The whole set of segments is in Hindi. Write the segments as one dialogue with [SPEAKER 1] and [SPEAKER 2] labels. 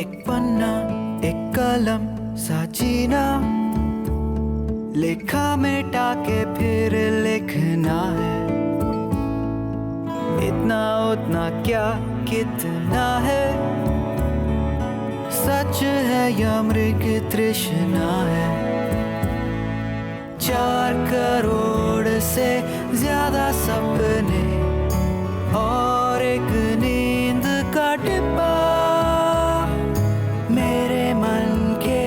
[SPEAKER 1] एक पन्ना एक कलम सा जीना, लिखा मिटा के फिर लिखना है। इतना उतना क्या कितना है, सच है या मृग तृष्णा है। 4 करोड़ से ज्यादा सपने और एक नींद का डिब्बा, मेरे मन के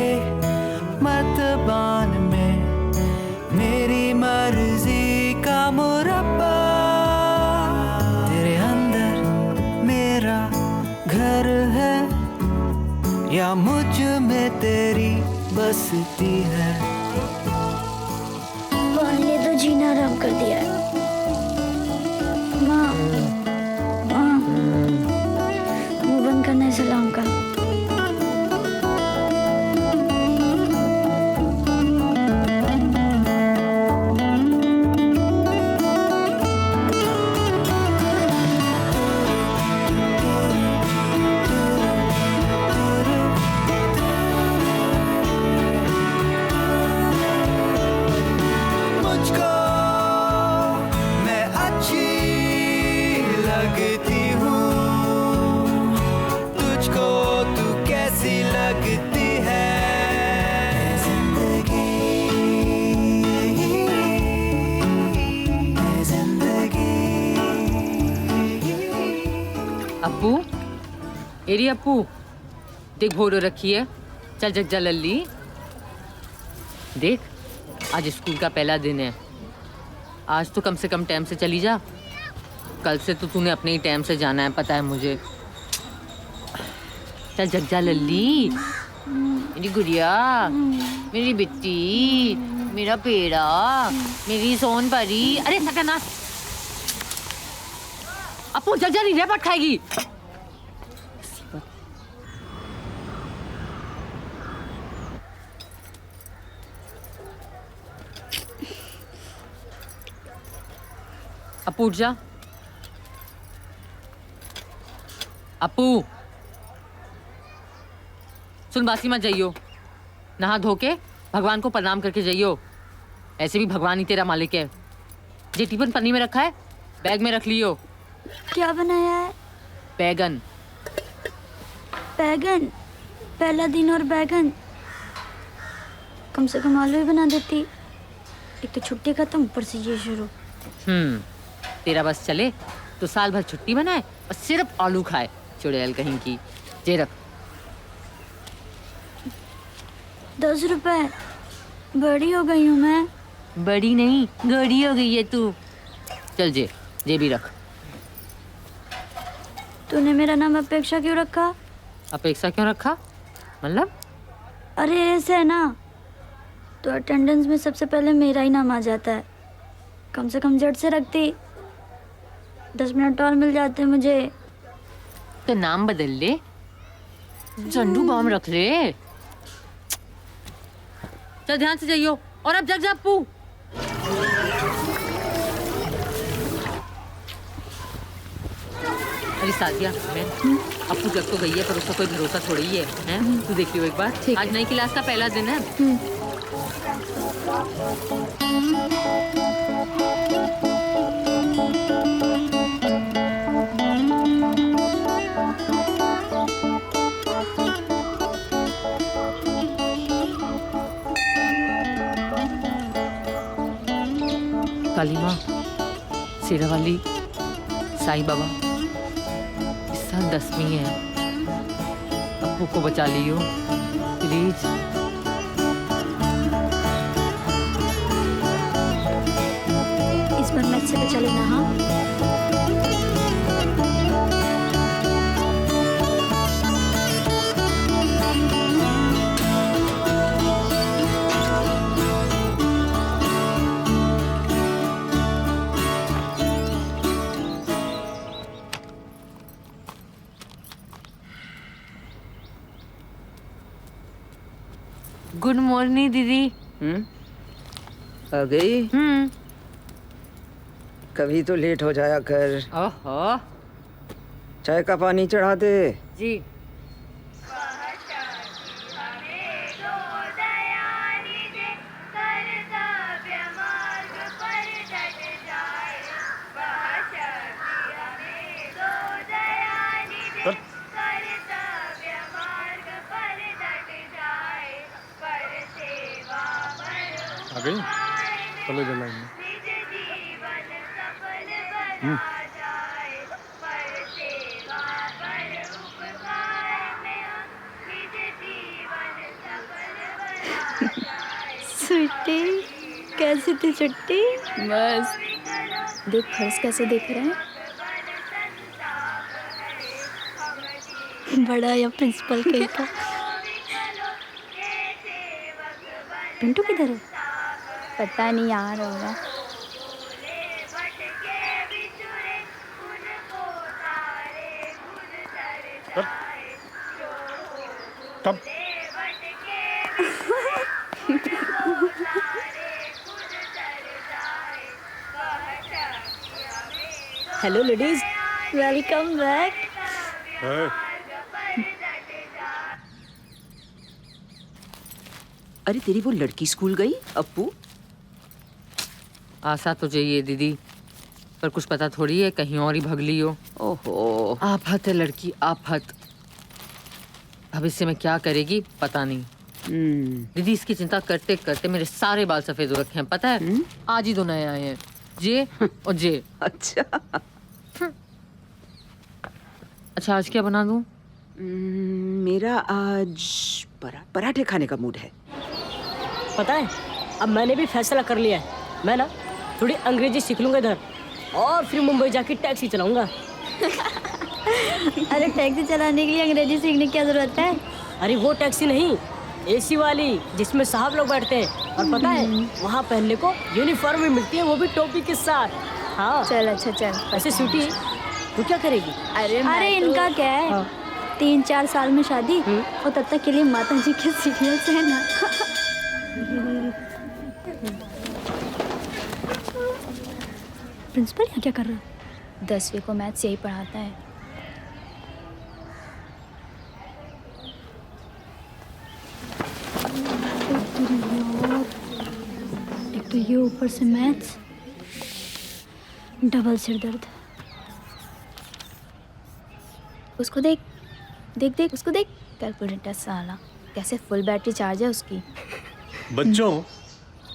[SPEAKER 1] मतबान में मेरी मर्जी का मुरब्बा। तेरे अंदर मेरा घर है या मुझ में तेरी बसती है।
[SPEAKER 2] पान ने तो जीना आराम कर दिया है। माँ, माँ, मुंह बंद करना है सलाम का।
[SPEAKER 3] अप्पू, एरी अप्पू, देख भोरो रखी है। चल जग जा लल्ली। देख, आज स्कूल का पहला दिन है। आज तो कम से कम टाइम से चली जा। कल से तो तूने अपने ही टाइम से जाना है, पता है मुझे। चल जग जा लल्ली, मेरी गुड़िया, मेरी बिट्टी, मेरा पेड़ा, मेरी सोन परी। अरे सत्यानाश, अप्पू जग जा, नहीं रेपट खाएगी। अप्पू उठ जा। अप्पू सुन, बासी मत जाइयो। नहा धो के भगवान को प्रणाम करके जाइयो। ऐसे भी भगवान ही तेरा मालिक है। जे टिफिन पन्नी में रखा है, बैग में रख लियो।
[SPEAKER 2] क्या बनाया है?
[SPEAKER 3] बैगन।
[SPEAKER 2] बैगन? पहला दिन और बैगन? कम से कम आलू ही बना देती। एक तो छुट्टी खत्म, ऊपर से ये शुरू।
[SPEAKER 3] तेरा बस चले तो साल भर छुट्टी बनाए और सिर्फ आलू खाए। चुड़ैल कहीं की। जे रख।
[SPEAKER 2] 10 रुपए? बड़ी हो गई हूँ मैं।
[SPEAKER 3] बड़ी नहीं, गड़ी हो गई है तू। चल जे भी रख।
[SPEAKER 2] तूने मेरा नाम अपेक्षा क्यों रखा?
[SPEAKER 3] अपेक्षा क्यों रखा मतलब?
[SPEAKER 2] अरे ऐसे है ना, तो अटेंडेंस में सबसे पहले मेरा ही नाम आ जाता है। कम से कम झट से रखती, 10 मिनट और मिल जाते मुझे।
[SPEAKER 3] तो नाम बदल ले, झंडू बम रख ले। चल ध्यान से जाइयो। और अब जग जा अप्पू। अरे सादिया, मैं अप्पू जग तो गई है, पर उसका कोई भरोसा थोड़ी ही है। तू देखियो एक बार। आज नई क्लास का पहला दिन है। काली माँ, शेरा वाली, साईं बाबा, इस साल 10वीं है। अप्पू को बचा लियो प्लीज।
[SPEAKER 2] इस बार मैथ से बचा लेना। हाँ,
[SPEAKER 3] गुड मॉर्निंग दीदी।
[SPEAKER 4] आ गई?
[SPEAKER 3] हम्म।
[SPEAKER 4] कभी तो लेट हो जाया कर।
[SPEAKER 3] ओहो।
[SPEAKER 4] चाय का पानी चढ़ा दे।
[SPEAKER 3] जी।
[SPEAKER 5] आ गई? चलो इधर लाइन में।
[SPEAKER 2] स्वीटी, कैसी थी छुट्टी?
[SPEAKER 6] बस देख फर्श कैसे देख रहे हैं।
[SPEAKER 2] बड़ा या प्रिंसिपल कहीं का। पिंटू किधर है?
[SPEAKER 6] पता नहीं आ रहा होगा।
[SPEAKER 5] कब?
[SPEAKER 2] Hello ladies, welcome back.
[SPEAKER 4] अरे तेरी वो लड़की स्कूल गई अप्पू?
[SPEAKER 3] आशा तो चाहिए दीदी, पर कुछ पता थोड़ी है, कहीं और ही भगली हो।
[SPEAKER 4] ओहो,
[SPEAKER 3] आफत है लड़की, आफत। भविष्य में क्या करेगी पता नहीं। दीदी इसकी चिंता करते करते मेरे सारे बाल सफेद हो रखे हैं, पता है? आज ही दो नए आए हैं, जे और जे।
[SPEAKER 4] अच्छा।
[SPEAKER 3] अच्छा आज क्या बना दूं?
[SPEAKER 4] मेरा आज पराठे खाने का मूड है।
[SPEAKER 7] पता है, अब मैंने भी फैसला कर लिया है। मैं ना थोड़ी अंग्रेजी सीख लूंगा इधर और फिर मुंबई जाके टैक्सी चलाऊंगा।
[SPEAKER 2] अरे टैक्सी चलाने के लिए अंग्रेजी सीखने की क्या जरूरत है?
[SPEAKER 7] अरे वो टैक्सी नहीं, एसी वाली जिसमें साहब लोग बैठते हैं। और पता है वहाँ पहनने को यूनिफॉर्म भी मिलती है, वो भी टोपी के साथ। हाँ
[SPEAKER 6] चल अच्छा चल।
[SPEAKER 7] ऐसे स्वीटी तू क्या करेगी?
[SPEAKER 2] अरे इनका क्या है?
[SPEAKER 7] हाँ।
[SPEAKER 2] 3-4 साल में शादी और तब तक के लिए माता जी के सीरियल्स है ना। प्रिंसिपल यहाँ क्या कर रहा है?
[SPEAKER 6] 10वीं को मैथ्स यही पढ़ाता है।
[SPEAKER 2] एक तो ये ऊपर से मैथ्स, डबल सिर दर्द।
[SPEAKER 6] उसको देख देख देख उसको देख। कैलकुलेटर साला, कैसे फुल बैटरी चार्ज है उसकी।
[SPEAKER 5] बच्चों,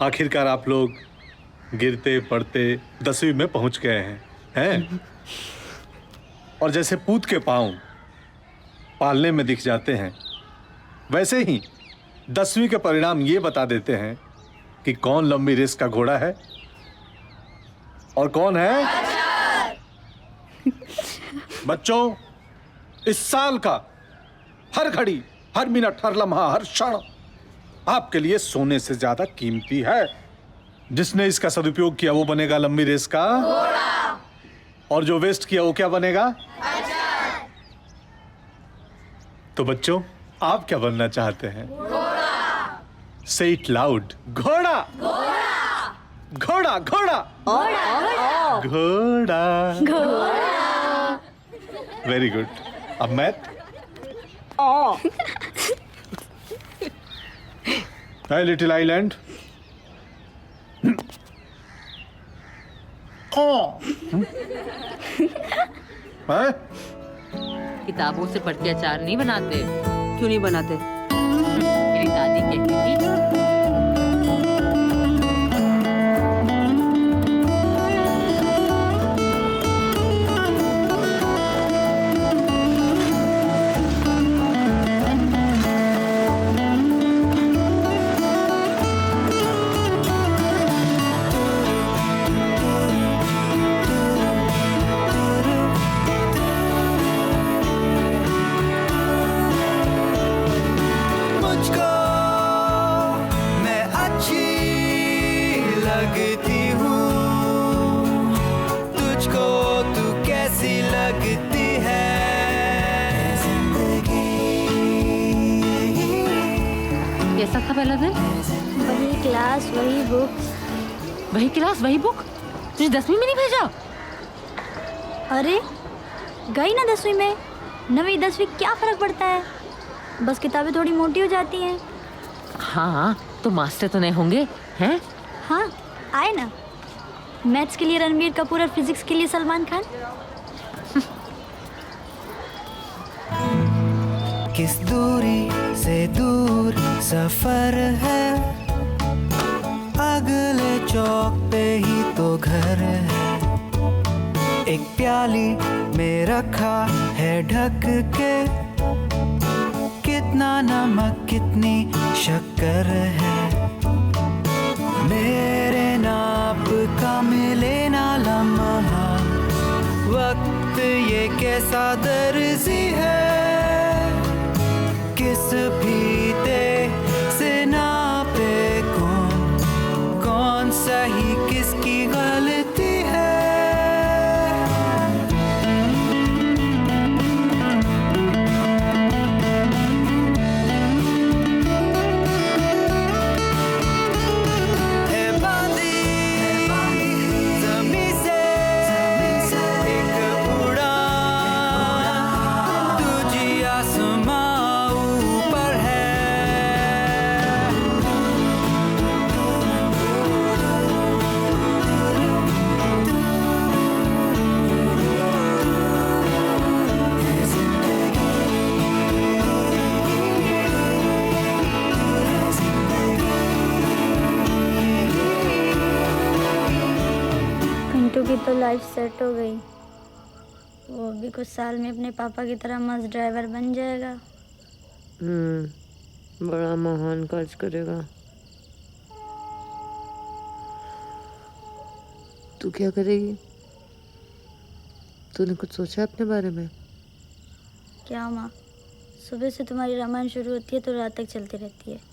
[SPEAKER 5] आखिरकार आप लोग गिरते पड़ते 10वीं में पहुंच गए हैं? और जैसे पूत के पांव पालने में दिख जाते हैं, वैसे ही 10वीं के परिणाम ये बता देते हैं कि कौन लंबी रेस का घोड़ा है और कौन है। बच्चों, इस साल का हर घड़ी, हर मिनट, हर लम्हा, हर क्षण आपके लिए सोने से ज्यादा कीमती है। जिसने इसका सदुपयोग किया वो बनेगा लंबी रेस का घोड़ा, और जो वेस्ट किया वो क्या बनेगा? तो बच्चों, आप क्या बनना चाहते हैं? घोड़ा। Say it loud. घोड़ा। घोड़ा। घोड़ा। घोड़ा। घोड़ा। Very good. अब मैथ। Hi, little island. हैं?
[SPEAKER 3] किताबों से पढ़ के अचार नहीं बनाते।
[SPEAKER 4] क्यों नहीं बनाते?
[SPEAKER 3] मेरी दादी कहती थी।
[SPEAKER 1] मुझको मैं अच्छी लगती हूँ, तुझको तू कैसी लगती है जिंदगी।
[SPEAKER 3] कैसा था पहला दिन?
[SPEAKER 2] वही क्लास, वही बुक्स।
[SPEAKER 3] वही क्लास, वही बुक। तुझे 10वीं में नहीं भेजा?
[SPEAKER 2] अरे गई ना 10वीं में, 9वीं 10वीं क्या फर्क पड़ता है? बस किताबें थोड़ी मोटी हो जाती हैं।
[SPEAKER 3] हाँ, तो मास्टर तो नहीं होंगे हैं?
[SPEAKER 2] हाँ आए ना, मैथ्स के लिए रणबीर कपूर और फिजिक्स के लिए सलमान खान।
[SPEAKER 1] किस दूरी से दूर सफर है, चौक पे ही तो घर है। एक प्याली में रखा है ढक के, कितना नमक कितनी शक्कर है। मेरे नाप का मिले ना लम्हा, वक्त ये कैसा दर्जी है। किस फीते से नापे कौन सही किसकी गलती है।
[SPEAKER 2] पिंटू की तो लाइफ सेट हो गई, वो भी कुछ साल में अपने पापा की तरह मस्त ड्राइवर बन जाएगा।
[SPEAKER 3] बड़ा महान कार्य करेगा। तू क्या करेगी? तूने कुछ सोचा अपने बारे में?
[SPEAKER 2] क्या माँ, सुबह से तुम्हारी रामायण शुरू होती है तो रात तक चलती रहती है।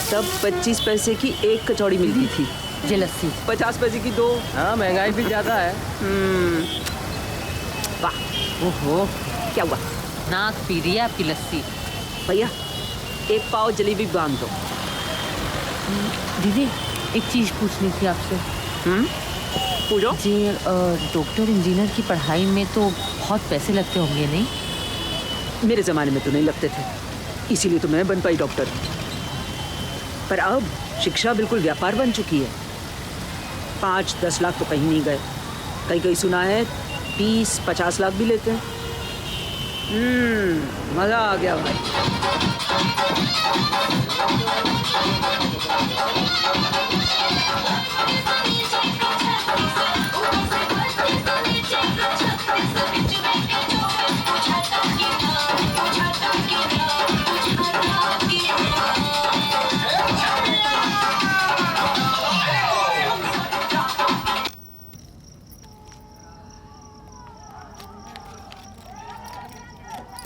[SPEAKER 4] तब 25 पैसे की एक कचौड़ी मिलती थी,
[SPEAKER 3] ये लस्सी
[SPEAKER 4] 50 पैसे की 2।
[SPEAKER 7] हाँ, महंगाई भी ज्यादा है।
[SPEAKER 4] वाह,
[SPEAKER 3] ओहो,
[SPEAKER 4] क्या हुआ
[SPEAKER 3] नाक पी रही है आपकी लस्सी।
[SPEAKER 4] भैया? एक पाव जलेबी बांध दो।
[SPEAKER 3] दीदी एक चीज पूछनी थी आपसे।
[SPEAKER 4] पूछो।
[SPEAKER 3] जी, डॉक्टर इंजीनियर की पढ़ाई में तो बहुत पैसे लगते होंगे नहीं?
[SPEAKER 4] मेरे जमाने में तो नहीं लगते थे, इसीलिए तो मैं बन पाई डॉक्टर। पर अब शिक्षा बिल्कुल व्यापार बन चुकी है। 5-10 लाख तो कहीं नहीं गए, कहीं सुना है 30-50 लाख भी लेते हैं। मजा आ गया भाई।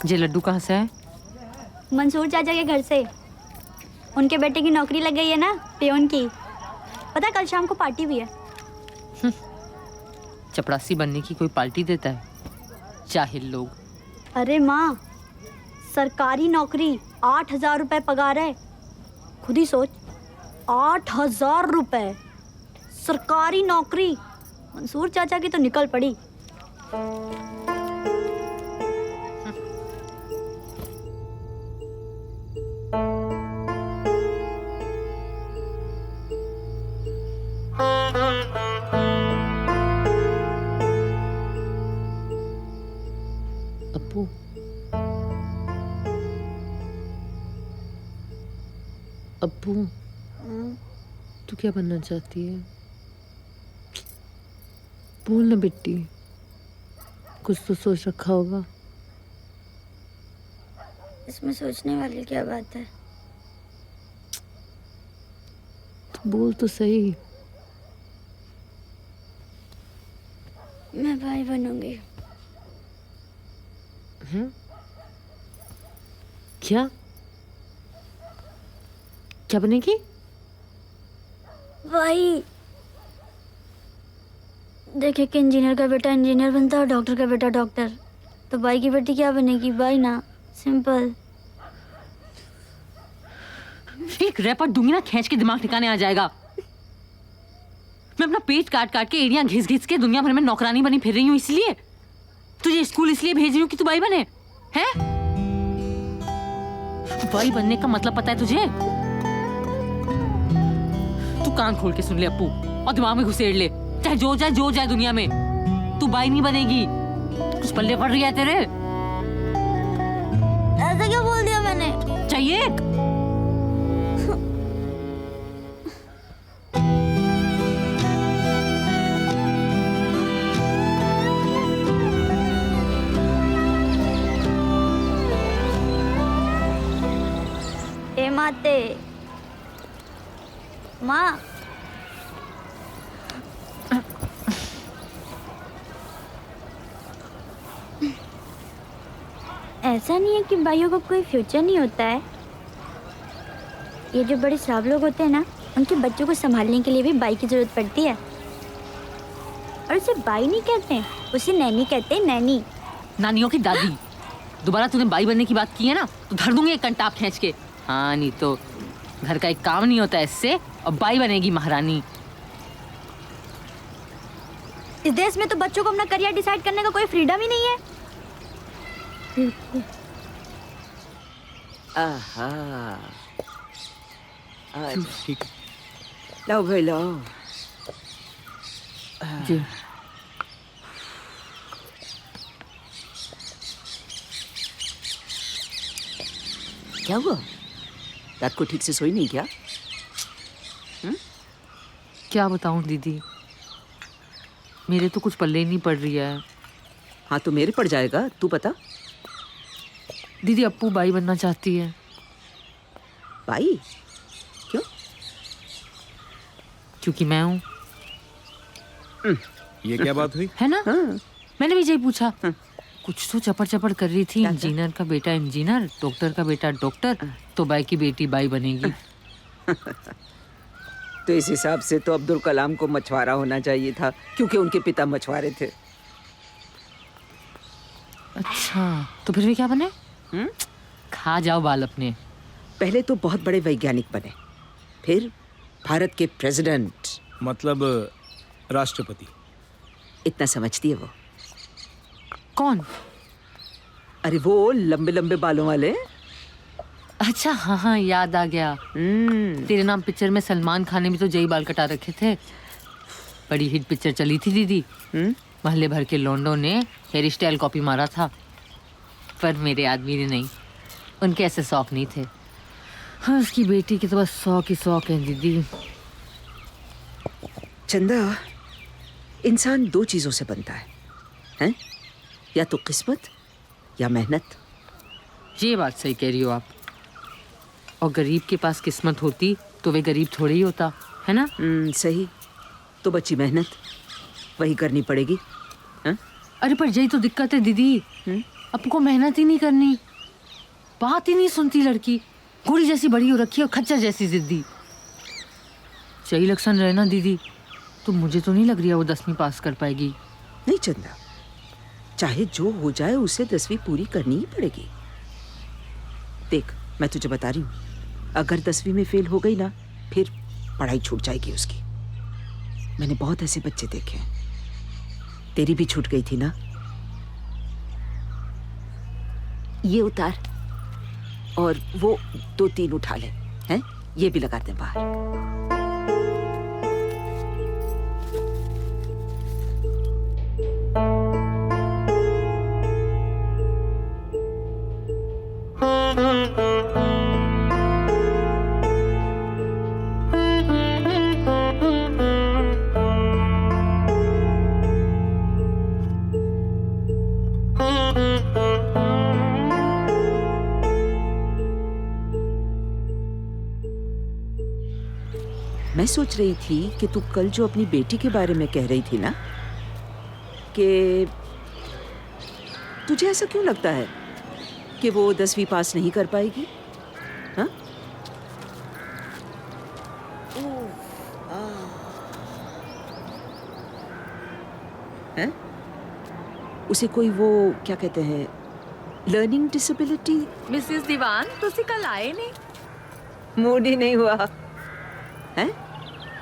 [SPEAKER 3] ये लड्डू कहाँ से है?
[SPEAKER 2] मंसूर चाचा के घर से। उनके बेटे की नौकरी लग गई है ना, पियोन की। पता कल शाम को पार्टी भी है।
[SPEAKER 3] चपरासी बनने की कोई पार्टी देता है? जाहिल लोग।
[SPEAKER 2] अरे माँ, सरकारी नौकरी, 8,000 रुपए पगार है। खुद ही सोच, 8,000 रुपए सरकारी नौकरी। मंसूर चाचा की तो निकल पड़ी।
[SPEAKER 3] अप्पू, अप्पू, तू क्या बनना चाहती है? बोल ना बेटी, कुछ तो सोच रखा होगा।
[SPEAKER 2] इसमें सोचने वाली क्या बात है?
[SPEAKER 3] तो बोल तो सही।
[SPEAKER 2] मैं भाई बनूंगी।
[SPEAKER 3] क्या क्या बनेगी?
[SPEAKER 2] भाई देखे कि इंजीनियर का बेटा इंजीनियर बनता है और डॉक्टर का बेटा डॉक्टर, तो भाई की बेटी क्या बनेगी? भाई ना, सिंपल।
[SPEAKER 3] एक रैपर दूंगी ना, खींच के दिमाग ठिकाने आ जाएगा। मैं अपना पेट काट काट के एड़ियां घिस घिस के दुनिया भर में नौकरानी बनी फिर रही हूँ, इसलिए तुझे स्कूल इसलिए भेज रही हूँ कि तू भाई बने हैं? भाई बनने का मतलब पता है तुझे? तू कान खोल के सुन ले अप्पू, और दिमाग में घुसेड़ ले, चाहे जो जाए दुनिया में। तू बाई नहीं बनेगी। कुछ पल्ले पड़ रही है तेरे?
[SPEAKER 2] ऐसा क्या बोल दिया मैंने?
[SPEAKER 3] चाहिए?
[SPEAKER 2] ए माते माँ, ऐसा नहीं है कि भाइयों का कोई फ्यूचर नहीं होता है। ये जो बड़े साहब लोग होते हैं ना, उनके बच्चों को संभालने के लिए भी बाई की जरूरत पड़ती है। और उसे बाई नहीं कहते हैं, उसे नैनी कहते हैं, नैनी।
[SPEAKER 3] नानियों की दादी। दोबारा तूने बाई बनने की बात की है ना तो धर दूंगी एक कंटाप खींच के। हाँ नहीं तो घर का एक काम नहीं होता इससे, और बाई बनेगी महारानी।
[SPEAKER 2] इस देश में तो बच्चों को अपना करियर डिसाइड करने का कोई फ्रीडम ही नहीं है।
[SPEAKER 4] आहा लाओ भाई लाओ।
[SPEAKER 3] जी
[SPEAKER 4] क्या हुआ? रात को ठीक से सोई नहीं क्या?
[SPEAKER 3] क्या बताऊं दीदी, मेरे तो कुछ पल्ले ही नहीं पड़ रही है।
[SPEAKER 4] हाँ तो मेरे पड़ जाएगा, तू बता।
[SPEAKER 3] दीदी अप्पू बाई बनना चाहती है।
[SPEAKER 4] भाई क्यों?
[SPEAKER 3] क्योंकि मैं हूँ।
[SPEAKER 8] ये क्या बात हुई?
[SPEAKER 3] है ना?
[SPEAKER 4] हाँ।
[SPEAKER 3] मैंने भी यही पूछा। कुछ तो चपड़ चपड़ कर रही थी।
[SPEAKER 4] क्या?
[SPEAKER 3] इंजीनियर का बेटा इंजीनियर, डॉक्टर का बेटा डॉक्टर, तो बाई की बेटी बाई बनेगी।
[SPEAKER 4] तो इस हिसाब से तो अब्दुल कलाम को मछुआरा होना चाहिए था, क्योंकि उनके पिता मछुआरे थे।
[SPEAKER 3] अच्छा तो फिर भी क्या बने? खा जाओ बाल अपने।
[SPEAKER 4] पहले तो बहुत बड़े वैज्ञानिक बने, फिर भारत के प्रेसिडेंट।
[SPEAKER 8] मतलब राष्ट्रपति।
[SPEAKER 4] इतना समझती है वो?
[SPEAKER 3] कौन?
[SPEAKER 4] अरे वो लंबे लंबे बालों वाले।
[SPEAKER 3] अच्छा हाँ हाँ याद आ गया। तेरे नाम पिक्चर में सलमान खान ने भी तो जय बाल कटा रखे थे। बड़ी हिट पिक्चर चली थी दीदी। महल्ले भर के लौंडों ने हेयर स्टाइल कॉपी मारा था, पर मेरे आदमी ने नहीं। उनके ऐसे शौक नहीं थे। हाँ उसकी बेटी के तो बस शौक ही शौक है दीदी।
[SPEAKER 4] चंदा, इंसान दो चीजों से बनता है, हैं? या तो किस्मत या मेहनत।
[SPEAKER 3] ये बात सही कह रही हो आप। और गरीब के पास किस्मत होती तो वे गरीब थोड़े ही होता, है ना?
[SPEAKER 4] सही। तो बच्ची मेहनत, वही करनी पड़ेगी। हाँ?
[SPEAKER 3] अरे पर यही तो दिक्कत है दीदी। आपको मेहनत ही नहीं करनी, बात ही नहीं सुनती लड़की। घोड़ी जैसी बड़ी हो रखी है और खच्चर जैसी जिद्दी। सही लक्षण रहे ना दीदी तो मुझे तो नहीं लग रही है वो 10वीं पास कर पाएगी।
[SPEAKER 4] नहीं चंदा, चाहे जो हो जाए उसे 10वीं पूरी करनी ही पड़ेगी। देख मैं तुझे बता रही हूँ, अगर 10वीं में फेल हो गई ना, फिर पढ़ाई छूट जाएगी उसकी। मैंने बहुत ऐसे बच्चे देखे हैं। तेरी भी छूट गई थी ना। ये उतार और वो 2-3 उठा ले, हैं? ये भी लगा दे बाहर। मैं सोच रही थी कि तू कल जो अपनी बेटी के बारे में कह रही थी ना, कि तुझे ऐसा क्यों लगता है कि वो 10वीं पास नहीं कर पाएगी? हाँ? हैं? उसे कोई वो क्या कहते हैं, लर्निंग डिसेबिलिटी।
[SPEAKER 9] मिसेस दीवान तुसी कल आए नहीं?
[SPEAKER 4] मूड ही नहीं हुआ है?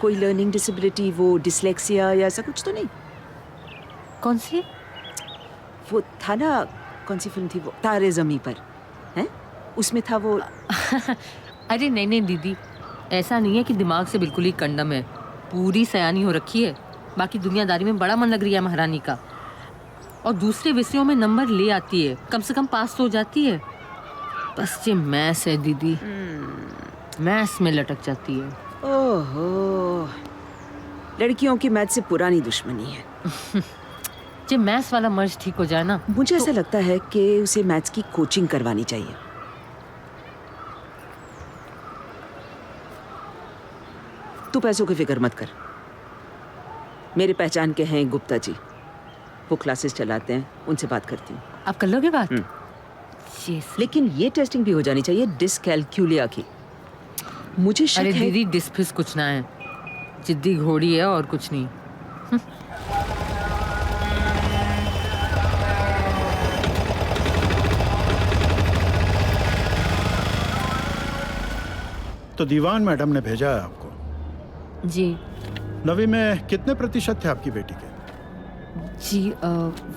[SPEAKER 4] कोई लर्निंग डिसेबिलिटी, वो डिसलेक्सिया या ऐसा कुछ तो नहीं?
[SPEAKER 3] कौन सी?
[SPEAKER 4] वो था ना, कौन सी फिल्म थी वो, तारे ज़मीं पर, हैं? उसमें था वो।
[SPEAKER 3] अरे नहीं नहीं दीदी, ऐसा नहीं है कि दिमाग से बिल्कुल ही कंडम है। पूरी सयानी हो रखी है। बाकी दुनियादारी में बड़ा मन लग रही है महारानी का। और दूसरे विषयों में नंबर ले आती है, कम से कम पास तो हो जाती है। बस ये मैथ्स है दीदी, मैथ्स में लटक जाती है।
[SPEAKER 4] ओहो, लड़कियों की मैथ से पुरानी दुश्मनी है।
[SPEAKER 3] ये मैथ्स वाला मर्ज ठीक हो जाए ना।
[SPEAKER 4] मुझे ऐसा लगता है कि उसे मैथ्स की कोचिंग करवानी चाहिए। तू पैसों की फिक्र मत कर, मेरे पहचान के हैं गुप्ता जी, वो क्लासेस चलाते हैं, उनसे बात करती हूँ।
[SPEAKER 3] आप कर लोगे बात?
[SPEAKER 4] लेकिन ये टेस्टिंग भी हो जानी चाहिए डिस्कैल्कुलिया की। मुझे शक
[SPEAKER 3] अरे
[SPEAKER 4] है।
[SPEAKER 3] दीदी डिस्फिस कुछ ना है, जिद्दी घोड़ी है और कुछ नहीं।
[SPEAKER 10] तो दीवान मैडम ने भेजा है आपको।
[SPEAKER 3] जी
[SPEAKER 10] नवी में कितने प्रतिशत थे आपकी बेटी के?
[SPEAKER 3] जी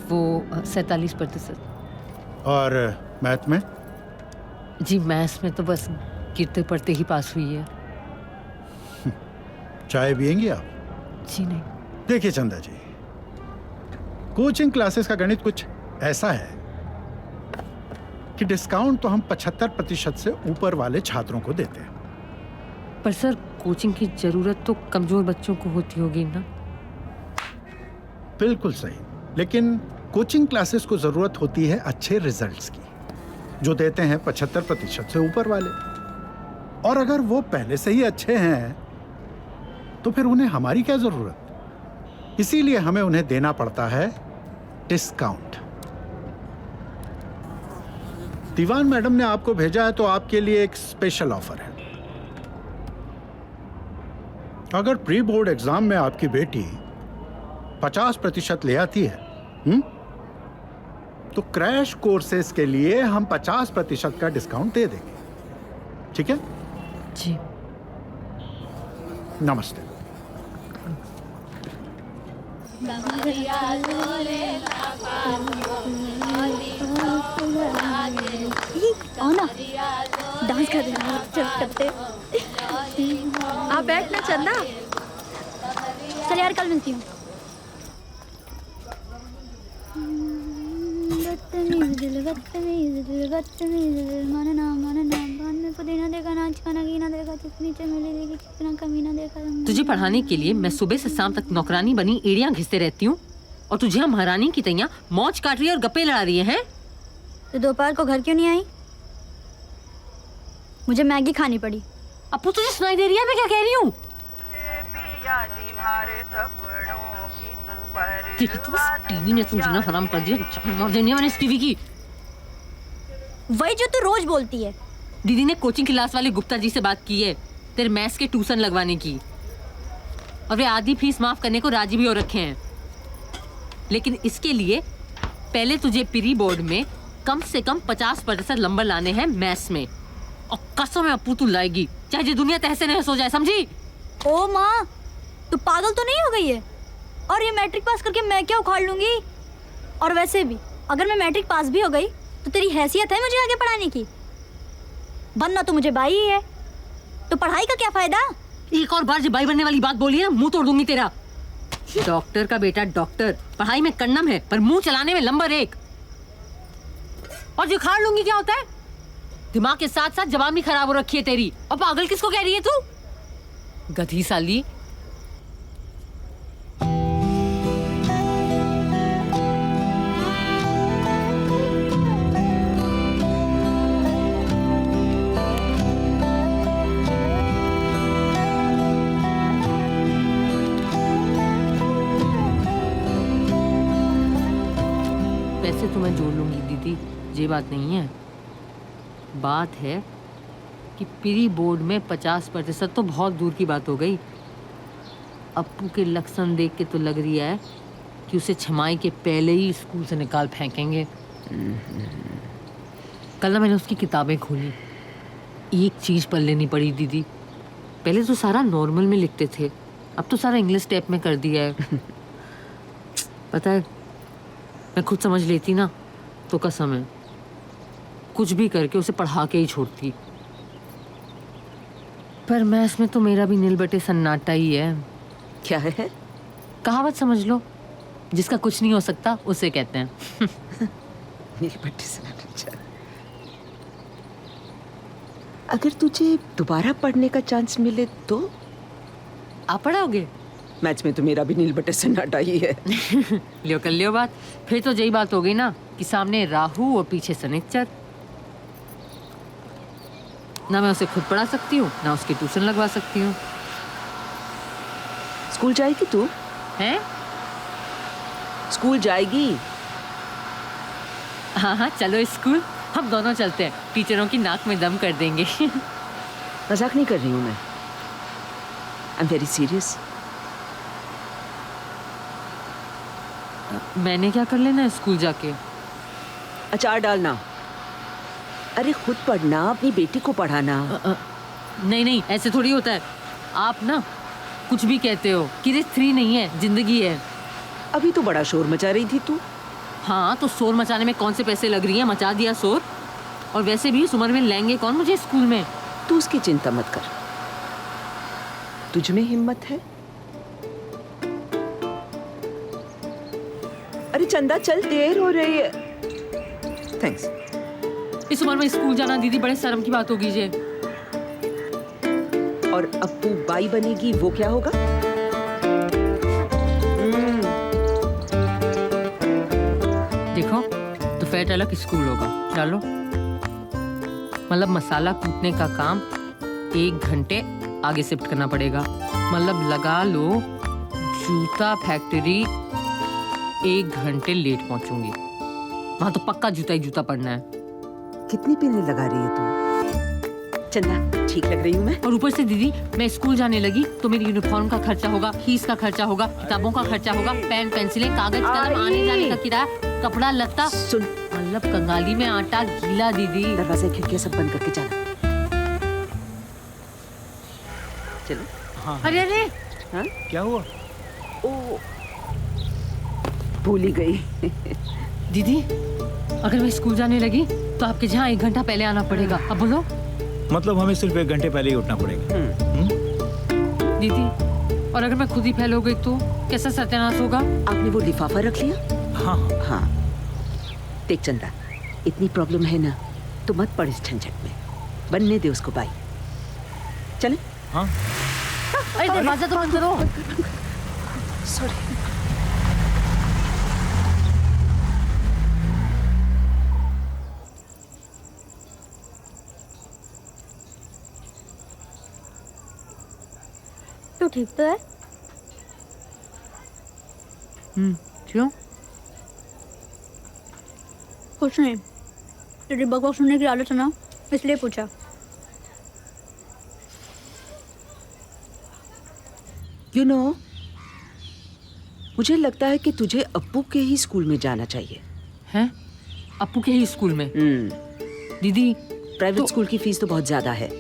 [SPEAKER 3] वो 47%।
[SPEAKER 10] और मैथ में?
[SPEAKER 3] जी मैथ्स में तो बस गिरते पढ़ते ही पास हुई है।
[SPEAKER 10] चाय पियेंगी आप?
[SPEAKER 3] जी नहीं।
[SPEAKER 10] देखिए चंदा जी, कोचिंग क्लासेस का गणित कुछ ऐसा है कि डिस्काउंट तो हम 75% से ऊपर वाले छात्रों को देते हैं।
[SPEAKER 3] पर सर कोचिंग की जरूरत तो कमजोर बच्चों को होती होगी ना?
[SPEAKER 10] बिल्कुल सही, लेकिन कोचिंग क्लासेस को जरूरत होती है अच्छे रिजल्ट्स की, जो देते हैं 75% से ऊपर वाले। और अगर वो पहले से ही अच्छे हैं तो फिर उन्हें हमारी क्या जरूरत? इसीलिए हमें उन्हें देना पड़ता है डिस्काउंट। दीवान मैडम ने आपको भेजा है तो आपके लिए एक स्पेशल ऑफर है। अगर प्री बोर्ड एग्जाम में आपकी बेटी 50% ले आती है, तो क्रैश कोर्सेज के लिए हम 50% का डिस्काउंट दे देंगे। ठीक है?
[SPEAKER 3] जी।
[SPEAKER 10] नमस्ते।
[SPEAKER 2] आओ ना, डांस कर रहे हैं, चल करते।
[SPEAKER 9] आप बैठ ना चंदा।
[SPEAKER 2] चल यार, कल मिलती हूँ।
[SPEAKER 3] तुझे पढ़ाने के लिए मैं सुबह से शाम तक नौकरानी बनी एड़ियां घिसते रहती हूँ, और तुझे हम महारानी की तैयां मौज काट रही है और गप्पे लड़ा रही है।
[SPEAKER 2] तो दोपहर को घर क्यों नहीं आई? मुझे मैगी खानी पड़ी।
[SPEAKER 3] अपू तुझे सुनाई दे रही है मैं क्या कह रही हूँ? टीवी ने तुम जीना हराम कर दिया, जान मार देनी है मैंने इस टीवी की।
[SPEAKER 2] वही जो तू रोज बोलती है।
[SPEAKER 3] दीदी ने कोचिंग क्लास वाले गुप्ता जी से बात की है तेरे मैथ्स के ट्यूशन लगवाने की, और वे आधी फीस माफ करने को राजी भी हो रखे हैं। लेकिन इसके लिए पहले तुझे प्री बोर्ड में कम से कम 50% नंबर लाने हैं मैथ्स में, और कसम है अपू तू लाएगी, चाहे ये दुनिया तहसे नहस हो जाए, समझी?
[SPEAKER 2] ओ माँ, तू पागल तो नहीं हो गई है? और ये मैट्रिक पास करके मैं क्या उखाड़ लूंगी? और वैसे भी अगर मैं मैट्रिक पास भी हो गई तो तेरी हैसियत है मुझे आगे पढ़ाने की? बनना तो मुझे बाई ही है, तो पढ़ाई का क्या फायदा?
[SPEAKER 3] एक और बार जो बाई बनने वाली बात बोली है मुंह तोड़ दूंगी तेरा। डॉक्टर का बेटा डॉक्टर, पढ़ाई में कन्नम है पर मुंह चलाने में नंबर 1। और जो खाड़ लूंगी क्या होता है? दिमाग के साथ साथ जबान भी खराब हो रखी है तेरी। और पागल किसको कह रही है तू? गधी साली। पैसे तो मैं जोड़ लूंगी दीदी, ये बात नहीं है। बात है कि प्री बोर्ड में 50% तो बहुत दूर की बात हो गई। अप्पू के लक्षण देख के तो लग रही है कि उसे छमाई के पहले ही स्कूल से निकाल फेंकेंगे। कल ना मैंने उसकी किताबें खोली, एक चीज पढ़ लेनी पड़ी दीदी। पहले तो सारा नॉर्मल में लिखते थे, अब तो सारा इंग्लिश टाइप में कर दिया है। पता है, मैं खुद समझ लेती ना तो कसम है कुछ भी करके उसे पढ़ा के ही छोड़ती। पर मैं इसमें तो मेरा भी नील बटे सन्नाटा ही है।
[SPEAKER 4] क्या है?
[SPEAKER 3] कहावत समझ लो, जिसका कुछ नहीं हो सकता उसे कहते हैं।
[SPEAKER 4] नीलपट्टी से अच्छा। अगर तुझे दोबारा पढ़ने का चांस मिले तो?
[SPEAKER 3] आप पढ़ाओगे?
[SPEAKER 4] मैच में तो मेरा भी नीलबट्टे सन्नाटा ही है।
[SPEAKER 3] लियो कर लियो बात। फिर तो यही बात हो गई ना कि सामने राहु और पीछे शनिचर। ना मैं उसे खुद पढ़ा सकती हूँ ना उसकी ट्यूशन लगवा सकती हूँ।
[SPEAKER 4] स्कूल जाएगी तू?
[SPEAKER 3] हैं?
[SPEAKER 4] स्कूल जाएगी?
[SPEAKER 3] हाँ हाँ चलो स्कूल, हम दोनों चलते हैं, टीचरों की नाक में दम कर देंगे।
[SPEAKER 4] मजाक नहीं कर रही हूँ मैं, आई एम वेरी सीरियस।
[SPEAKER 3] मैंने क्या कर लेना है स्कूल जाके?
[SPEAKER 4] अचार डालना। अरे खुद पढ़ना, अपनी बेटी को पढ़ाना।
[SPEAKER 3] नहीं नहीं, ऐसे थोड़ी होता है। आप ना कुछ भी कहते हो, किरिस 3 नहीं है, जिंदगी है।
[SPEAKER 4] अभी तो बड़ा शोर मचा रही थी तू।
[SPEAKER 3] हाँ तो शोर मचाने में कौन से पैसे लग रही हैं, मचा दिया शोर। और वैसे भी इस उम्र में लेंगे कौन मुझे स्कूल में।
[SPEAKER 4] तू उसकी चिंता मत कर, तुझ में हिम्मत है। अरे चंदा चल, देर हो रही है। थैंक्स।
[SPEAKER 3] इस उम्र में स्कूल जाना दीदी बड़े शर्म की बात होगी जे।
[SPEAKER 4] और अप्पू बाई बनेगी वो क्या होगा?
[SPEAKER 3] देखो दोपहर तक स्कूल होगा, चलो। मतलब मसाला कूटने का काम 1 घंटे आगे शिफ्ट करना पड़ेगा। मतलब लगा लो जूता फैक्ट्री 1 घंटे लेट पहुंचूंगी। वहां तो पक्का जूता ही जूता पड़ना है।
[SPEAKER 4] कितनी पिने लगा रही है तू? चंदा ठीक लग रही हूँ मैं?
[SPEAKER 3] और ऊपर से दीदी मैं स्कूल जाने लगी तो मेरी यूनिफॉर्म का खर्चा होगा, फीस का खर्चा होगा, किताबों का खर्चा होगा, पेन पेंसिलें कागज कलम, आने जाने का किराया, कपड़ा लत्ता।
[SPEAKER 4] सुन,
[SPEAKER 3] मतलब कंगाली में आटा गीला दीदी।
[SPEAKER 4] दरवाजे खिड़कियां सब बंद करके जाना। चलो।
[SPEAKER 8] हाँ
[SPEAKER 3] अरे अरे
[SPEAKER 4] हाँ?
[SPEAKER 8] क्या हुआ?
[SPEAKER 4] ओ भूल ही गई।
[SPEAKER 3] दीदी अगर मैं स्कूल जाने लगी तो आपके जहाँ 1 घंटा पहले आना पड़ेगा। अब बोलो।
[SPEAKER 8] मतलब हमें सिर्फ 1 घंटे पहले ही उठना पड़ेगा।
[SPEAKER 3] दीदी और अगर मैं खुद ही फेल हो गई तो कैसा सत्यानाश होगा?
[SPEAKER 4] आपने वो लिफाफा रख लिया?
[SPEAKER 8] हाँ
[SPEAKER 4] हाँ। देख चंदा, इतनी प्रॉब्लम है ना तो मत पड़ इस झंझट में, बनने दे उसको बाई। चले?
[SPEAKER 8] हाँ।
[SPEAKER 3] अरे दरवाजा तो बंद करो।
[SPEAKER 4] सॉरी।
[SPEAKER 2] तो ठीक तो है।
[SPEAKER 3] क्यों?
[SPEAKER 2] कुछ नहीं, तेरी बकवास सुनने की आदत है ना, इसलिए पूछा।
[SPEAKER 4] यू नो, मुझे लगता है कि तुझे अप्पू के ही स्कूल में जाना चाहिए।
[SPEAKER 3] हैं? अप्पू के ही स्कूल में? दीदी
[SPEAKER 4] प्राइवेट स्कूल की फीस तो बहुत ज्यादा है।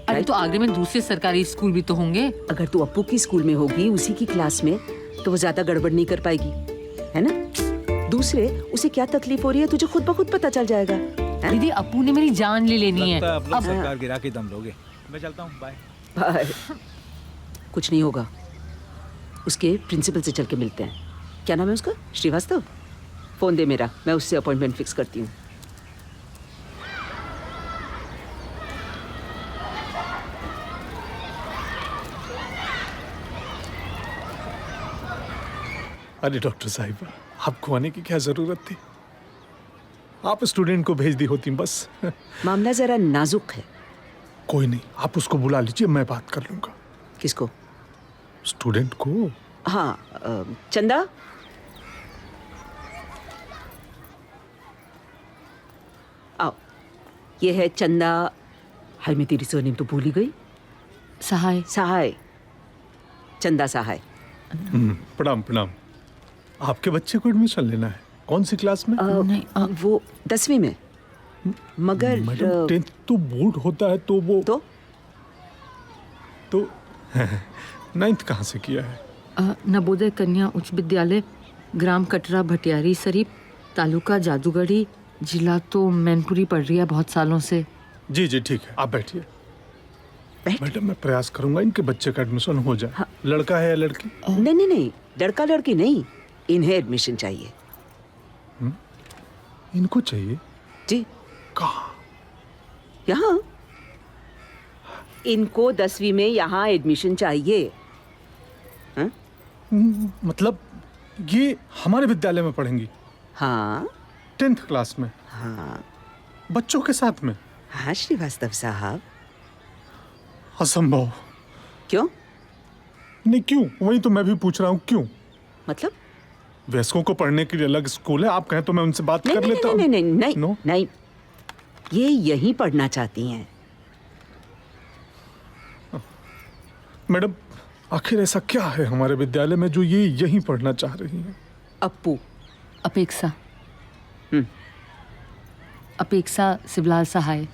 [SPEAKER 3] अरे तो आगरे में दूसरे सरकारी स्कूल भी तो होंगे।
[SPEAKER 4] अगर तू अप्पू की स्कूल में होगी, उसी की क्लास में, तो वो ज्यादा गड़बड़ नहीं कर पाएगी, है ना? दूसरे उसे क्या तकलीफ हो रही है तुझे खुद ब खुद पता चल जाएगा।
[SPEAKER 3] दीदी अप्पू ने मेरी जान ले लेनी है।
[SPEAKER 8] लगता है आप लोग
[SPEAKER 3] अब
[SPEAKER 8] सरकार गिरा के दम लोगे। मैं चलता हूँ, बाय।
[SPEAKER 4] बाय। कुछ नहीं होगा, उसके प्रिंसिपल से चल के मिलते हैं। क्या नाम है उसका? श्रीवास्तव। फोन दे मेरा, मैं उससे अपॉइंटमेंट फिक्स करती हूँ।
[SPEAKER 5] अरे डॉक्टर साहिबा, आपको आने की क्या जरूरत थी? आप स्टूडेंट को भेज दी होती बस।
[SPEAKER 4] मामला जरा नाजुक है।
[SPEAKER 5] कोई नहीं, आप उसको बुला लीजिए, मैं बात कर लूंगा।
[SPEAKER 4] किसको?
[SPEAKER 5] स्टूडेंट को।
[SPEAKER 4] हाँ, चंदा। आओ, ये है चंदा। हाय, मैं तेरी सरनेम तो भूल ही गई।
[SPEAKER 3] सहाय।
[SPEAKER 4] सहाय, चंदा सहाय।
[SPEAKER 5] प्रणाम प्रणाम। आपके बच्चे को एडमिशन लेना है, कौन सी क्लास में?
[SPEAKER 3] नहीं,
[SPEAKER 4] वो 10वीं में। मगर
[SPEAKER 5] मैडम 10th तो बोर्ड होता है, तो वो तो 9th कहाँ से किया है?
[SPEAKER 3] नवोदय कन्या उच्च विद्यालय, ग्राम कटरा भटियारी शरीफ, तालुका जादूगढ़ी, जिला तो मैनपुरी पढ़ रही है बहुत सालों से।
[SPEAKER 5] जी जी ठीक है, आप बैठिए। मैडम मैं प्रयास करूंगा इनके बच्चे का एडमिशन हो जाए।
[SPEAKER 4] हाँ।
[SPEAKER 5] लड़का है या लड़की?
[SPEAKER 4] नहीं नहीं नहीं, लड़का लड़की नहीं, इन्हें एडमिशन चाहिए।
[SPEAKER 10] इनको चाहिए?
[SPEAKER 4] जी।
[SPEAKER 10] कहाँ?
[SPEAKER 4] यहाँ। इनको 10वीं में यहाँ एडमिशन चाहिए। हाँ?
[SPEAKER 10] मतलब ये हमारे विद्यालय में पढ़ेंगी?
[SPEAKER 4] हाँ।
[SPEAKER 10] 10th क्लास में?
[SPEAKER 4] हाँ।
[SPEAKER 10] बच्चों के साथ में?
[SPEAKER 4] हाँ श्रीवास्तव साहब।
[SPEAKER 10] असंभव।
[SPEAKER 4] क्यों?
[SPEAKER 10] नहीं क्यों, वही तो मैं भी पूछ रहा हूँ, क्यों?
[SPEAKER 4] मतलब?
[SPEAKER 10] वयस्कों को पढ़ने के लिए अलग स्कूल है, आप कहें तो मैं उनसे बात कर लेता हूँ।
[SPEAKER 4] नहीं, ये यहीं पढ़ना चाहती हैं।
[SPEAKER 10] मैडम, आखिर ऐसा क्या है हमारे विद्यालय में जो ये यहीं पढ़ना चाह रही हैं?
[SPEAKER 4] अप्पू।
[SPEAKER 3] अपेक्षा। अपेक्षा शिवलाल सहाय,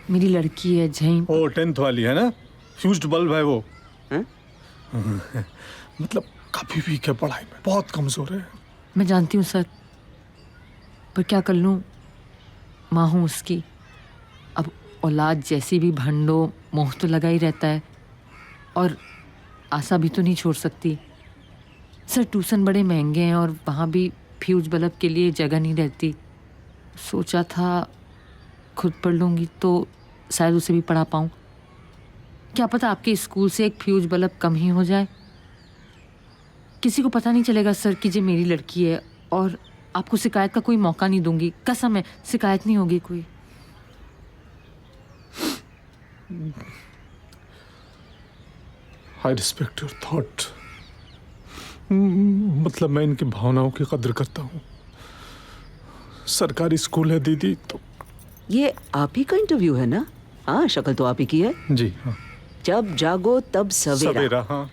[SPEAKER 3] मेरी लड़की है जहीं।
[SPEAKER 10] ओ 10th वाली है ना, फ्यूज्ड बल्ब है वो।
[SPEAKER 4] हाँ?
[SPEAKER 10] मतलब काफी वीक है पढ़ाई में, बहुत कमजोर है।
[SPEAKER 3] मैं जानती हूँ सर, पर क्या कर लूँ, माँ हूँ उसकी। अब औलाद जैसी भी भंडो, मोह तो लगा ही रहता है, और आशा भी तो नहीं छोड़ सकती। सर ट्यूशन बड़े महंगे हैं और वहाँ भी फ्यूज बल्ब के लिए जगह नहीं रहती। सोचा था खुद पढ़ लूँगी तो शायद उसे भी पढ़ा पाऊँ। क्या पता आपके स्कूल से एक फ्यूज बल्ब कम ही हो जाए। किसी को पता नहीं चलेगा सर कि ये मेरी लड़की है, और आपको शिकायत का कोई मौका नहीं दूंगी, कसम है शिकायत नहीं होगी कोई।
[SPEAKER 10] I respect your thought. मतलब मैं इनकी भावनाओं की कद्र करता हूँ। सरकारी स्कूल है दीदी तो।
[SPEAKER 4] ये आप ही का इंटरव्यू है ना? हाँ, शक्ल तो आप ही की है।
[SPEAKER 10] जी हाँ।
[SPEAKER 4] जब जागो तब सवेरा।
[SPEAKER 10] सवेरा, हाँ।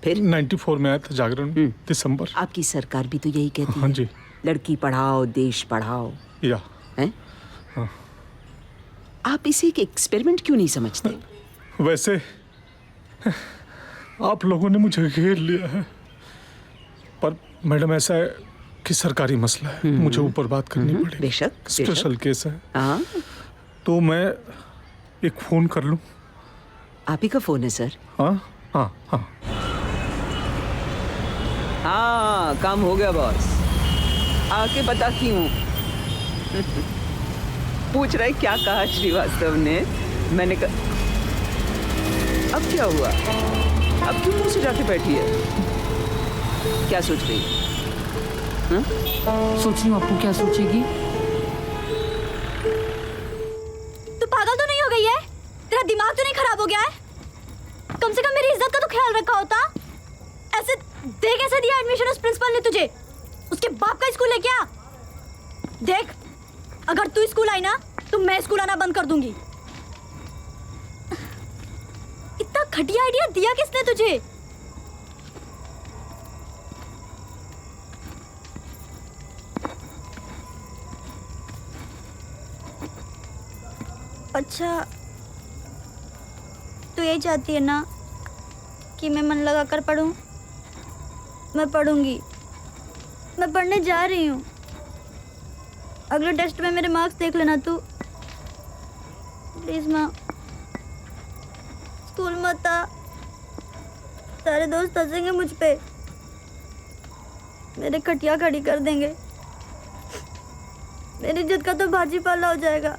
[SPEAKER 4] फिर
[SPEAKER 10] 94 में आया था जागरण, दिसंबर।
[SPEAKER 4] आपकी सरकार भी तो यही कहती
[SPEAKER 10] हाँ
[SPEAKER 4] है।
[SPEAKER 10] जी।
[SPEAKER 4] लड़की पढ़ाओ, देश पढ़ाओ।
[SPEAKER 10] या
[SPEAKER 4] हैं?
[SPEAKER 10] हाँ।
[SPEAKER 4] आप इसे एक एक्सपेरिमेंट क्यों नहीं समझते?
[SPEAKER 10] वैसे आप लोगों ने मुझे घेर लिया है, पर मैडम ऐसा है कि सरकारी मसला है, मुझे ऊपर बात करनी पड़ेगी।
[SPEAKER 4] बेशक,
[SPEAKER 10] स्पेशल केस है।
[SPEAKER 4] हाँ।
[SPEAKER 10] तो मैं एक फोन कर लूं?
[SPEAKER 4] आप ही का फोन है सर?
[SPEAKER 10] हाँ हाँ हाँ।
[SPEAKER 4] हाँ, काम हो गया बॉस। आके बताती हूँ। पूछ रहे क्या कहा श्रीवास्तव ने? मैंने कहा अब क्या हुआ? अब क्यों मुंह से जाके बैठी है? क्या सोच रही है?
[SPEAKER 3] सोच रही हूँ अप्पू क्या सोचेगी।
[SPEAKER 2] तू पागल तो नहीं हो गई है? तेरा दिमाग तो नहीं खराब हो गया है? कम से कम मेरी इज्जत का तो ख्याल रखा होता। ऐसे देख, ऐसे दिया एडमिशन उस प्रिंसिपल ने तुझे। उसके बाप का स्कूल है क्या? देख, अगर तू स्कूल आई ना तो मैं स्कूल आना बंद कर दूंगी। इतना घटिया आइडिया दिया किसने तुझे? अच्छा, तू यही चाहती है ना कि मैं मन लगा कर पढूं? मैं पढ़ूंगी, मैं पढ़ने जा रही हूँ। अगले टेस्ट में मेरे मार्क्स देख लेना तू। प्लीज माँ, स्कूल मत आ। सारे दोस्त हंसेंगे मुझ पे, मेरे खटिया खड़ी कर देंगे, मेरी इज्जत का तो भाजी पाला हो जाएगा।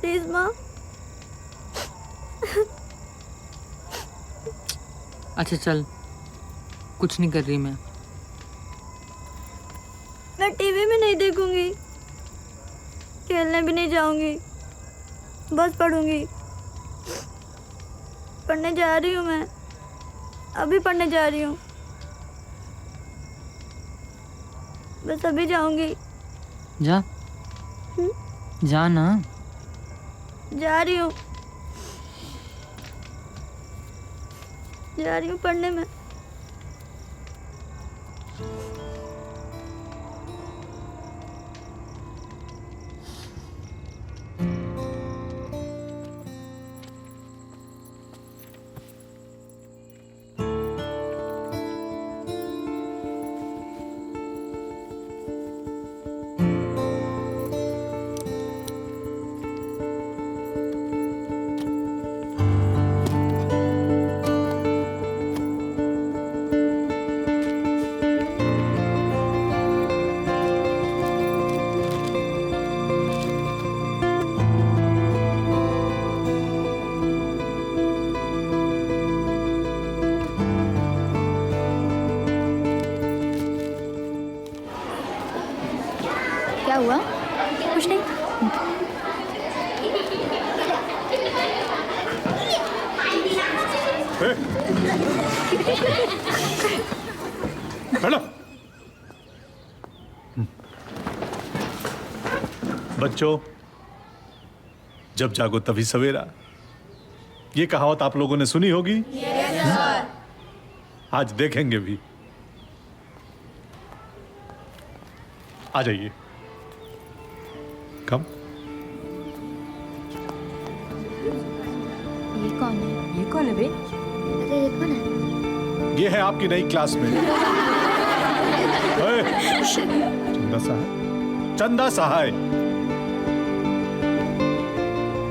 [SPEAKER 2] प्लीज माँ।
[SPEAKER 3] अच्छा चल, कुछ नहीं कर रही मैं
[SPEAKER 2] टीवी में नहीं देखूंगी, खेलने भी नहीं जाऊंगी, बस पढ़ूंगी। पढ़ने जा रही हूँ मैं, अभी पढ़ने जा रही हूँ, बस अभी जाऊंगी।
[SPEAKER 3] जा जा ना।
[SPEAKER 2] जा रही हूँ, जा रही हूँ पढ़ने में।
[SPEAKER 5] बैठो। बच्चों, जब जागो तभी सवेरा, ये कहावत आप लोगों ने सुनी होगी। आज देखेंगे भी। आ जाइए। कम।
[SPEAKER 6] ये कौन है?
[SPEAKER 7] ये कौन है बे?
[SPEAKER 6] अरे ये कौन है?
[SPEAKER 5] ये है आपकी नई क्लासमेट चंदा सहाय। चंदा सहाय,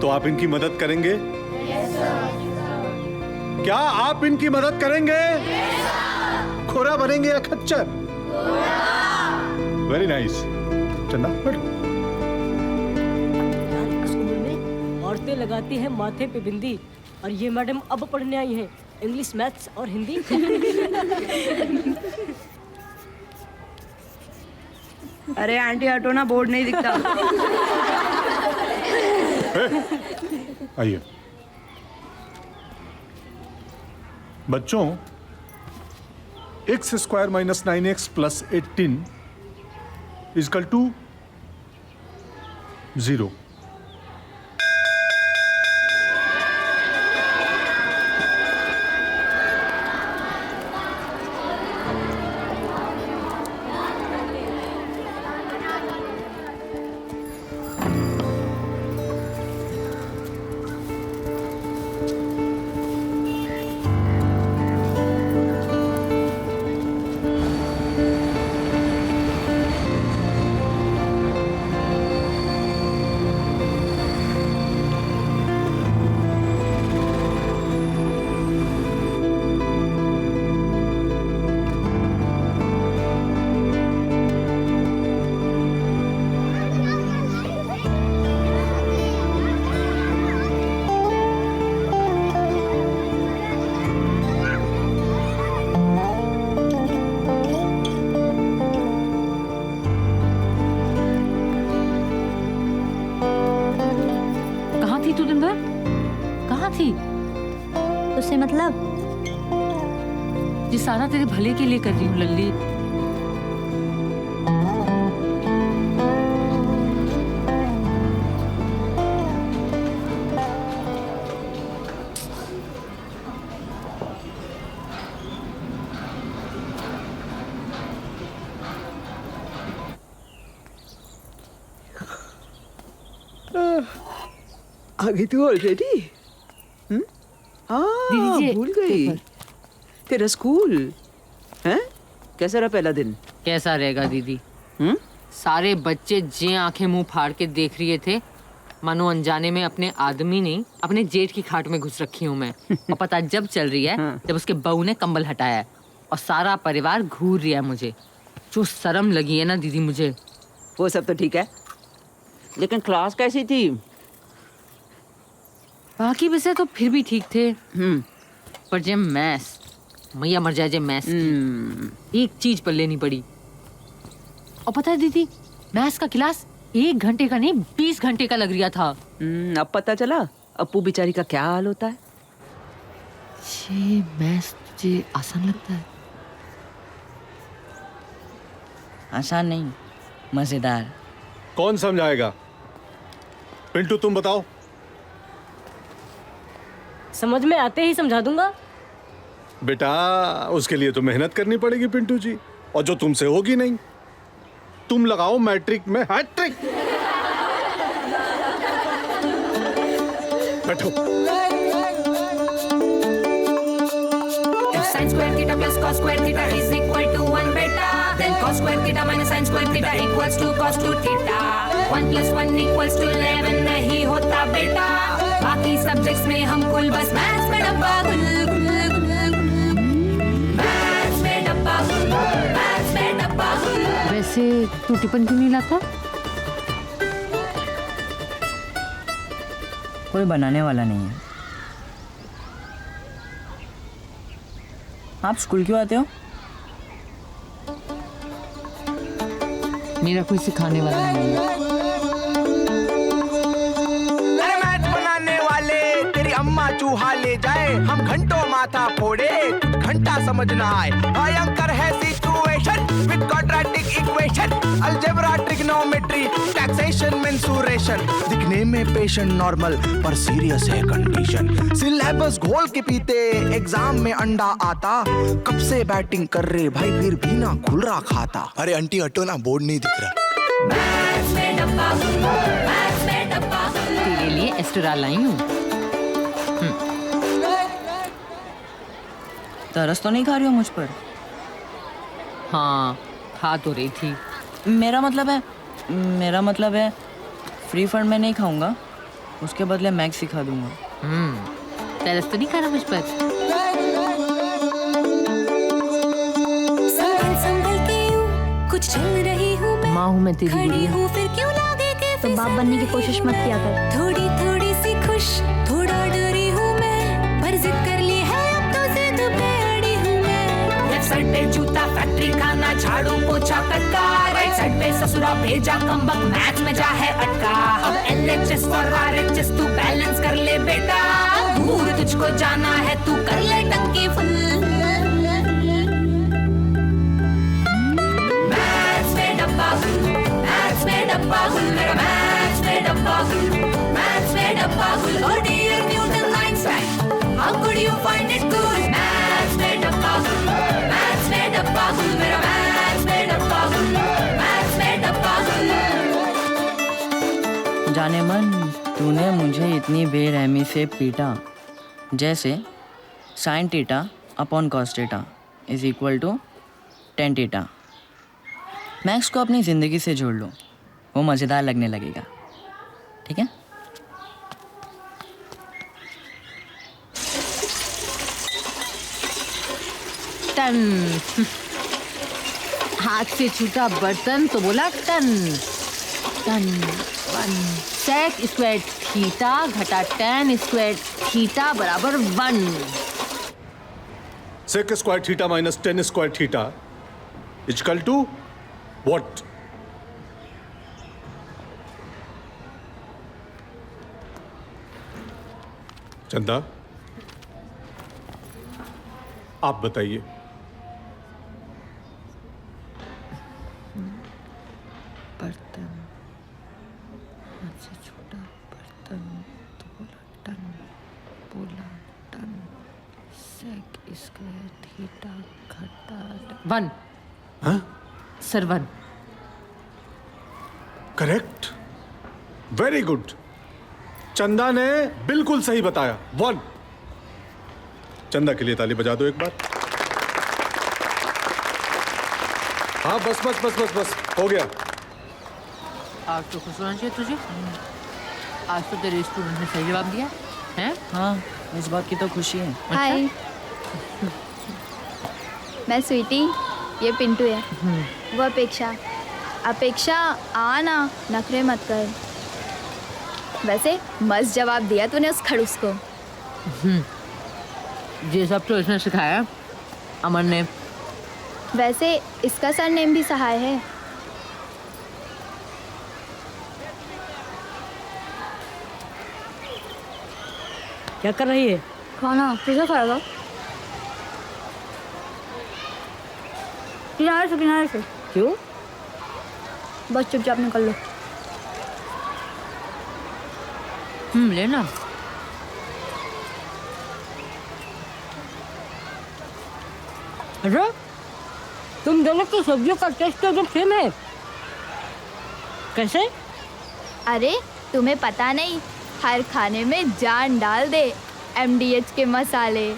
[SPEAKER 5] तो आप इनकी मदद करेंगे? क्या आप इनकी मदद करेंगे? खोरा बनेंगे या खच्चर? Very nice. चंदा बैठो।
[SPEAKER 7] इस उम्र में औरतें लगाती हैं माथे पे बिंदी, और ये मैडम अब पढ़ने आई हैं इंग्लिश, मैथ्स और हिंदी।
[SPEAKER 9] अरे आंटी हटो ना, बोर्ड नहीं दिखता।
[SPEAKER 5] आइए। बच्चों, x square minus 9x plus 18 equal to 0।
[SPEAKER 2] उससे मतलब?
[SPEAKER 3] ये सारा तेरे भले के लिए कर रही हूँ लल्ली।
[SPEAKER 4] आ गई तू ऑलरेडी?
[SPEAKER 3] दीदी जी,
[SPEAKER 4] भूल गई। तेरा स्कूल हैं? कैसा रहा पहला दिन?
[SPEAKER 3] कैसा रहेगा दीदी? सारे बच्चे जे आंखें मुंह फाड़ के देख रहे थे, मानो अनजाने में अपने आदमी नहीं अपने जेठ की खाट में घुस रखी हूँ मैं। और पता जब चल रही है जब उसके बहू ने कंबल हटाया है और सारा परिवार घूर रहा है मुझे। जो शर्म लगी है ना दीदी मुझे।
[SPEAKER 4] वो सब तो ठीक है, लेकिन क्लास कैसी थी?
[SPEAKER 3] बाकी विषय तो फिर भी ठीक थे, पर जब मैथ्स, मैया मर जाए, जब मैथ्स की एक चीज पर लेनी पड़ी। और पता है दीदी, मैथ्स का क्लास 1 घंटे का नहीं 20 घंटे का लग रहा था।
[SPEAKER 4] अब पता चला अप्पू बेचारी का क्या हाल होता है।
[SPEAKER 3] ये मैथ्स तुझे आसान लगता है?
[SPEAKER 11] आसान नहीं, मजेदार।
[SPEAKER 5] कौन समझाएगा? पिंटू तुम बताओ।
[SPEAKER 7] समझ में आते ही समझा दूंगा।
[SPEAKER 5] बेटा उसके लिए तो मेहनत करनी पड़ेगी पिंटू जी, और जो तुमसे होगी नहीं। तुम लगाओ मैट्रिक में हैट्रिक। बैठो।
[SPEAKER 12] Sin square theta plus cos square theta is equal to 1 beta. Then cos square theta minus sin square theta equals to cos 2 theta. 1 plus 1 equals to 11 नहीं होता बेटा। बाकी सब्जेक्ट्स में हम कुल बस मैथ्स में डब्बा गुल गुल गुल मैथ्स में डब्बा गुल मैथ्स में डब्बा गुल।
[SPEAKER 3] वैसे तू टिफिन क्यों नहीं लाता?
[SPEAKER 11] कोई बनाने वाला नहीं है। आप स्कूल क्यों आते हो?
[SPEAKER 3] मेरा कोई सिखाने वाला नहीं है।
[SPEAKER 1] अरे मैथ बनाने वाले तेरी अम्मा चूहा ले जाए, हम घंटों माथा फोड़े, घंटा समझ ना आए। भयंकर है situation with quadratic equation, algebra, trigonometry, taxation, mensuration. दिखने में पेशेंट नॉर्मल पर सीरियस है कंडीशन। सिलेबस घोल के पीते, एग्जाम में अंडा आता। कब से बैटिंग कर रहे भाई, फिर भी ना खुल रहा खाता।
[SPEAKER 13] अरे आंटी हटो ना, बोर्ड नहीं दिख रहा।
[SPEAKER 3] तेरे लिए एस्टोराल लाई हूँ।
[SPEAKER 11] तरस तो नहीं खा रही हो मुझ पर?
[SPEAKER 3] हाँ, खा तो रही थी।
[SPEAKER 11] मेरा मतलब है फ्री फंड में नहीं खाऊंगा, उसके बदले मैक्स सिखा दूंगा।
[SPEAKER 3] तरस तो नहीं खा रहा मुझ पर?
[SPEAKER 12] कुछ चल रही हूँ मैं,
[SPEAKER 3] माँ हूँ मैं तेरी
[SPEAKER 12] खड़ी
[SPEAKER 3] गुड़िया।
[SPEAKER 12] हूँ फिर क्यों लागे के
[SPEAKER 2] तो बाप बनने की कोशिश मत किया कर।
[SPEAKER 12] थोड़ी थोड़ी सी खुश, थोड़ा डरी हूँ मैं, पर जिद कर ली है अब तो जिद पे अड़ी हूँ मैं। लेफ्ट साइड पे जूता फैक्ट्री खाना, झाड़ू पोछा कटका, राइट साइड पे ससुरा भेजा कमबक, मैथ्स में जा है अटका। अब LHS और RHS तू बैलेंस कर ले बेटा, दूर तुझको जाना है तू कर ले टंकी फुल। मैथ्स में डब्बा गुल, मेरा मैथ्स में डब्बा गुल, मैथ्स में डब्बा गुल। Oh dear Newton Einstein, how could you find it good? Maths में डब्बा गुल, मैथ्स में डब्बा गुल, मेरा मैथ्स में डब्बा गुल, मैथ्स में डब्बा गुल।
[SPEAKER 11] जाने मन, तूने मुझे इतनी बेरहमी से पीटा, जैसे sin theta upon cos theta is equal to tan theta. Max को अपनी ज़िंदगी से जोड़ लो, वो मज़ेदार लगने लगेगा, ठीक है?
[SPEAKER 3] टन। हाथ से छूटा बर्तन तो बोला टन। टन वन। सेक स्क्वायर थीटा घटा tan स्क्वायर थीटा बराबर 1।
[SPEAKER 5] Sec square theta minus tan square theta equal to what? Chanda, आप बताइए।
[SPEAKER 3] बर्तन, हाथ से छोटा बर्तन तो बोला टन, सेक स्क्वायर थीटा घटा 1।
[SPEAKER 5] हाँ?
[SPEAKER 3] सर 1।
[SPEAKER 5] Correct, very good. चंदा ने बिल्कुल सही बताया, 1। चंदा के लिए ताली बजा दो एक बार। हाँ बस बस बस बस बस हो गया।
[SPEAKER 3] आज तो खुश होना चाहिए तुझे। आज तो तेरे स्टूडेंट ने सही जवाब दिया है।
[SPEAKER 11] हाँ, इस बात की तो खुशी है।
[SPEAKER 6] हाय, मैं स्वीटी, ये पिंटू है। वो अपेक्षा। अपेक्षा आ ना, नखरे मत कर। वैसे मस्त जवाब दिया तूने उस खड़ूस को।
[SPEAKER 3] ये सब तो इसने सिखाया अमन ने।
[SPEAKER 6] वैसे इसका सरनेम भी सहाय है।
[SPEAKER 7] क्या कर रही है?
[SPEAKER 2] खाना कैसे खाएगा? किनारे से।
[SPEAKER 7] क्यों?
[SPEAKER 2] बस चुपचाप निकल लो।
[SPEAKER 3] लेना।
[SPEAKER 7] अरे तुम दोनों की सब्जियों का टेस्ट तो सेम है। कैसे?
[SPEAKER 6] अरे तुम्हें पता नहीं, हर खाने में जान डाल दे MDH के मसाले।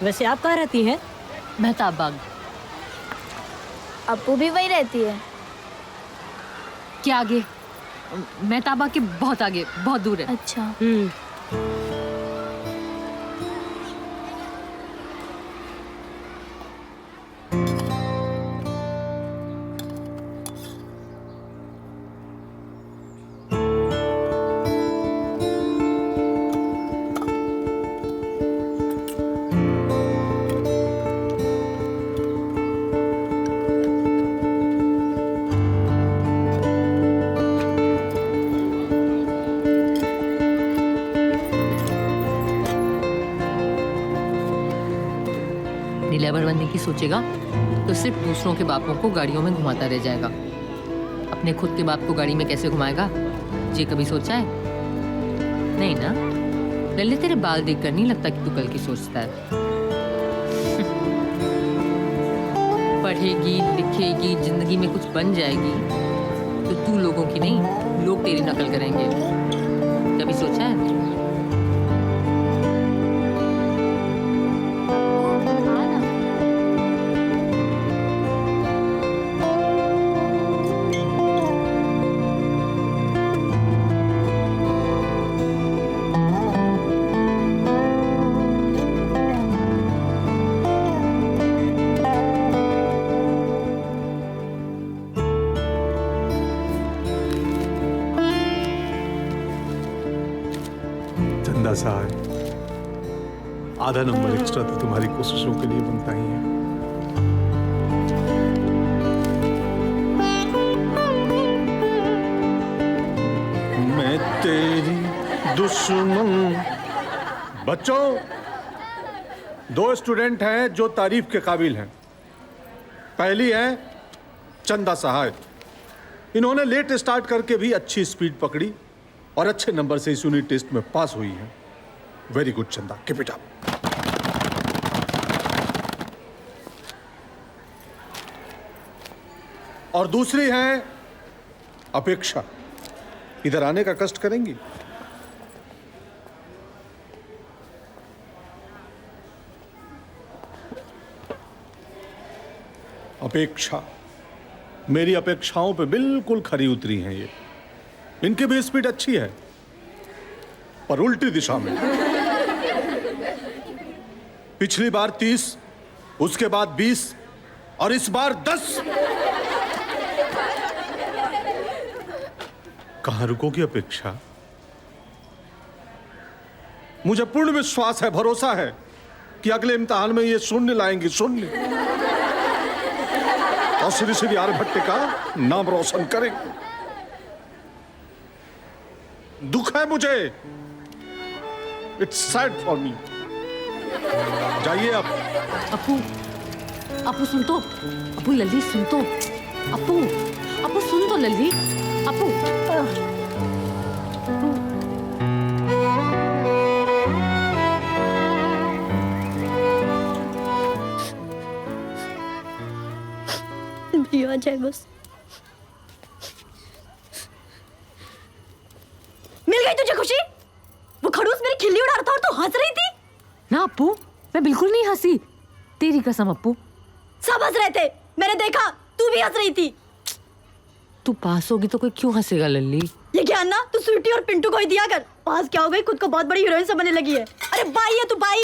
[SPEAKER 7] वैसे आप कहाँ रहती हैं?
[SPEAKER 3] मेहताब बाग।
[SPEAKER 6] अपू भी वही रहती है।
[SPEAKER 3] क्या आगे? मेहताब बाग के बहुत आगे, बहुत दूर है।
[SPEAKER 6] अच्छा।
[SPEAKER 3] क्लेवर बनने की सोचेगा तो सिर्फ दूसरों के बापों को गाड़ियों में घुमाता रह जाएगा। अपने खुद के बाप को गाड़ी में कैसे घुमाएगा, ये कभी सोचा है? नहीं ना? लल्ले, तेरे बाल देखकर नहीं लगता कि तू कल की सोचता है। पढ़ेगी, लिखेगी, जिंदगी में कुछ बन जाएगी तो तू लोगों की नहीं, लोग तेरी नकल करेंगे। कभी सोचा है?
[SPEAKER 5] चंदा साहब, आधा नंबर एक्स्ट्रा तो तुम्हारी कोशिशों के लिए बनता ही है। मैं तेरी दुश्मन। बच्चों, 2 स्टूडेंट हैं जो तारीफ के काबिल हैं। पहली है चंदा साहब। इन्होंने लेट स्टार्ट करके भी अच्छी स्पीड पकड़ी और अच्छे नंबर से इस यूनिट टेस्ट में पास हुई है। वेरी गुड चंदा, कीप इट अप। और दूसरी है अपेक्षा। इधर आने का कष्ट करेंगी? अपेक्षा मेरी अपेक्षाओं पे बिल्कुल खरी उतरी हैं ये। इनकी भी स्पीड अच्छी है पर उल्टी दिशा में। पिछली बार 30, उसके बाद 20 और इस बार 10। कहां रुकोगी अपेक्षा? मुझे पूर्ण विश्वास है, भरोसा है कि अगले इम्तिहान में ये शून्य लाएंगी, शून्य। और श्री श्री आर्यभट्ट का नाम रोशन करेंगे। दुख है मुझे, इट्स सैड फॉर मी। जाइए अब।
[SPEAKER 3] अपू, अपू सुन तो, अपू लल्ली सुन तो, अपू, अपू सुन तो लल्ली, अपू।
[SPEAKER 2] भी आ जाए बस। मिल गई तुझे खुशी? वो खड़ूस मेरी खिल्ली उड़ा रहा था और तू हंस रही थी।
[SPEAKER 3] ना अप्पू, मैं बिल्कुल नहीं हंसी, तेरी कसम अप्पू।
[SPEAKER 2] सब हंस रहे थे, मैंने देखा, तू भी हंस रही थी।
[SPEAKER 3] तू पास होगी तो कोई क्यों हंसेगा लल्ली?
[SPEAKER 2] ये ज्ञान ना तू स्वीटी और पिंटू को ही दिया कर। पास क्या हो गई, खुद को बहुत बड़ी हीरोइन समझने लगी है। अरे बाई है तू, बाई।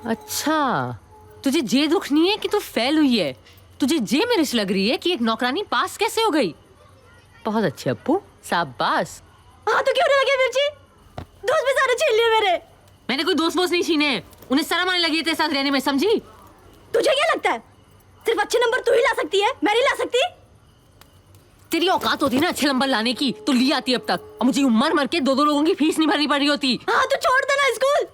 [SPEAKER 3] अच्छा, तुझे ये दुख नहीं है कि तू फेल हुई है, तुझे ये मेरिश लग रही है कि एक नौकरानी पास कैसे हो गई। बहुत अच्छे अप्पू, शाबाश।
[SPEAKER 2] हाँ तो क्यों नहीं लगे मिर्ची? दोस्त भी सारे छीन लिए मेरे।
[SPEAKER 3] मैंने कोई दोस्त नहीं छीने, उन्हें शर्म आने लगी है तेरे साथ रहने में, समझी?
[SPEAKER 2] तुझे क्या लगता है सिर्फ अच्छे नंबर तू ही ला सकती है, मैं नहीं ला सकती?
[SPEAKER 3] तेरी औकात होती ना अच्छे नंबर लाने की तो ली आती अब तक, और मुझे मर मर के 2-2 लोगों की फीस नहीं भरनी पड़ रही होती।
[SPEAKER 2] हाँ तो छोड़ देना स्कूल।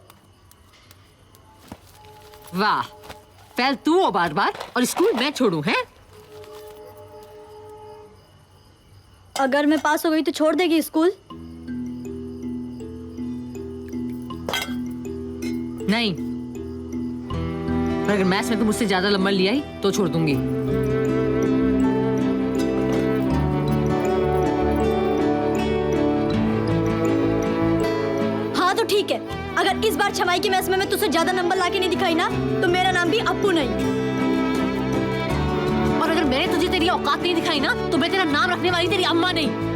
[SPEAKER 3] वाह, फेल तू हो बार बार और स्कूल मैं छोड़ूं, हैं?
[SPEAKER 2] अगर मैं पास हो गई तो छोड़ देगी स्कूल?
[SPEAKER 3] नहीं, पर अगर मैथ्स में तुम मुझसे ज्यादा नंबर ले आई तो छोड़ दूंगी।
[SPEAKER 2] हाँ तो ठीक है, अगर इस बार छमाई की मैथ्स में मैं तुझसे ज्यादा नंबर लाके नहीं दिखाई ना तो मेरा नाम भी अप्पू नहीं।
[SPEAKER 3] और अगर मैंने तुझे तेरी औकात नहीं दिखाई ना तो मैं तेरा नाम रखने वाली तेरी अम्मा नहीं।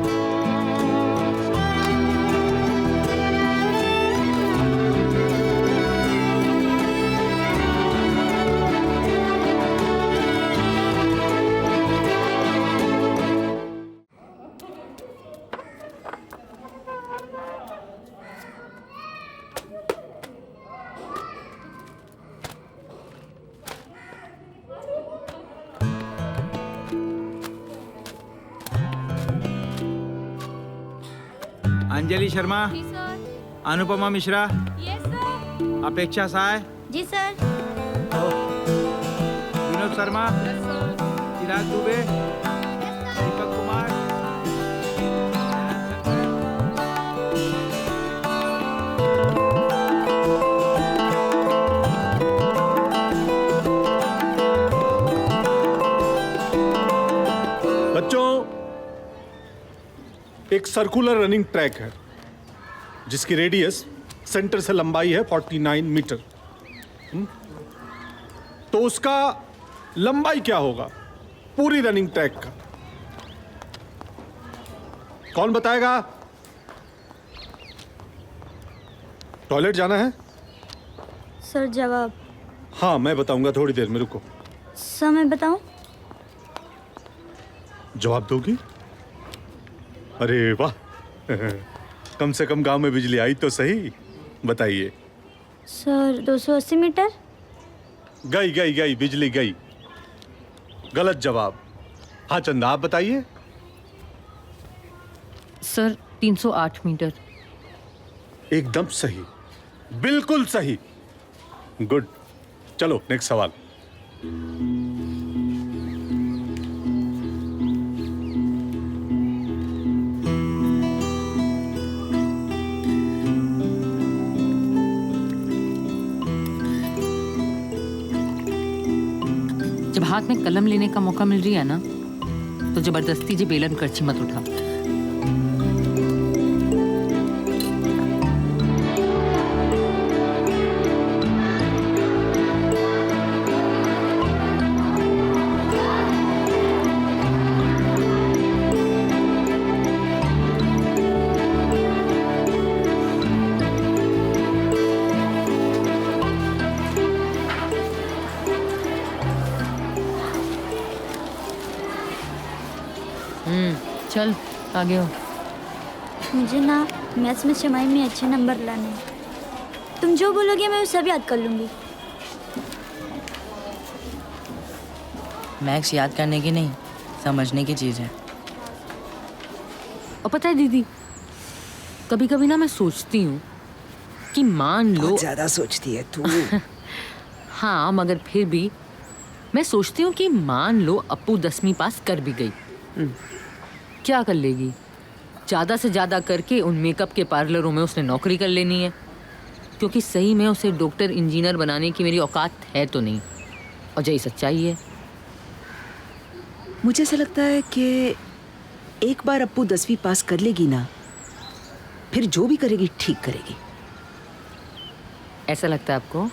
[SPEAKER 8] अंजलि शर्मा, अनुपमा मिश्रा, अपेक्षा साय,
[SPEAKER 2] जी सर।
[SPEAKER 8] विनोद शर्मा, चिराग दुबे, दीपक कुमार।
[SPEAKER 5] बच्चों, एक सर्कुलर रनिंग ट्रैक है जिसकी रेडियस सेंटर से लंबाई है 49 मीटर। तो उसका लंबाई क्या होगा पूरी रनिंग ट्रैक का? कौन बताएगा? टॉयलेट जाना है?
[SPEAKER 2] सर जवाब।
[SPEAKER 5] हाँ, मैं बताऊंगा, थोड़ी देर में रुको।
[SPEAKER 2] सर मैं बताऊं?
[SPEAKER 5] जवाब दोगी? अरे वाह कम से कम गांव में बिजली आई तो सही। बताइए।
[SPEAKER 2] Sir 280 metre.
[SPEAKER 5] गई गई गई, बिजली गई। गलत जवाब। हाँ चंदा, आप बताइए।
[SPEAKER 3] Sir 308 metre.
[SPEAKER 5] एकदम सही, बिल्कुल सही। गुड। चलो नेक्स्ट सवाल।
[SPEAKER 3] जब हाथ में कलम लेने का मौका मिल रही है ना, तो जबरदस्ती जी बेलन करछी मत उठा। चल आगे हो।
[SPEAKER 2] मुझे ना मैथ्स में छमाही में अच्छे नंबर लाने हैं। तुम जो बोलोगे मैं वो सब याद कर लूँगी।
[SPEAKER 11] मैथ्स याद करने की नहीं, समझने की चीज़ है।
[SPEAKER 3] और पता है दीदी, कभी कभी ना मैं सोचती हूँ कि मान लो
[SPEAKER 4] ज्यादा सोचती है तू।
[SPEAKER 3] हाँ, मगर फिर भी मैं सोचती हूँ कि मान लो अप्पू 10वीं पास कर भी गई, क्या कर लेगी? ज़्यादा से ज़्यादा करके उन मेकअप के पार्लरों में उसने नौकरी कर लेनी है, क्योंकि सही में उसे डॉक्टर इंजीनियर बनाने की मेरी औकात है तो नहीं। और यही सच्चाई है।
[SPEAKER 4] मुझे ऐसा लगता है कि एक बार अप्पू 10वीं पास कर लेगी ना, फिर जो भी करेगी ठीक करेगी।
[SPEAKER 3] ऐसा लगता है आपको?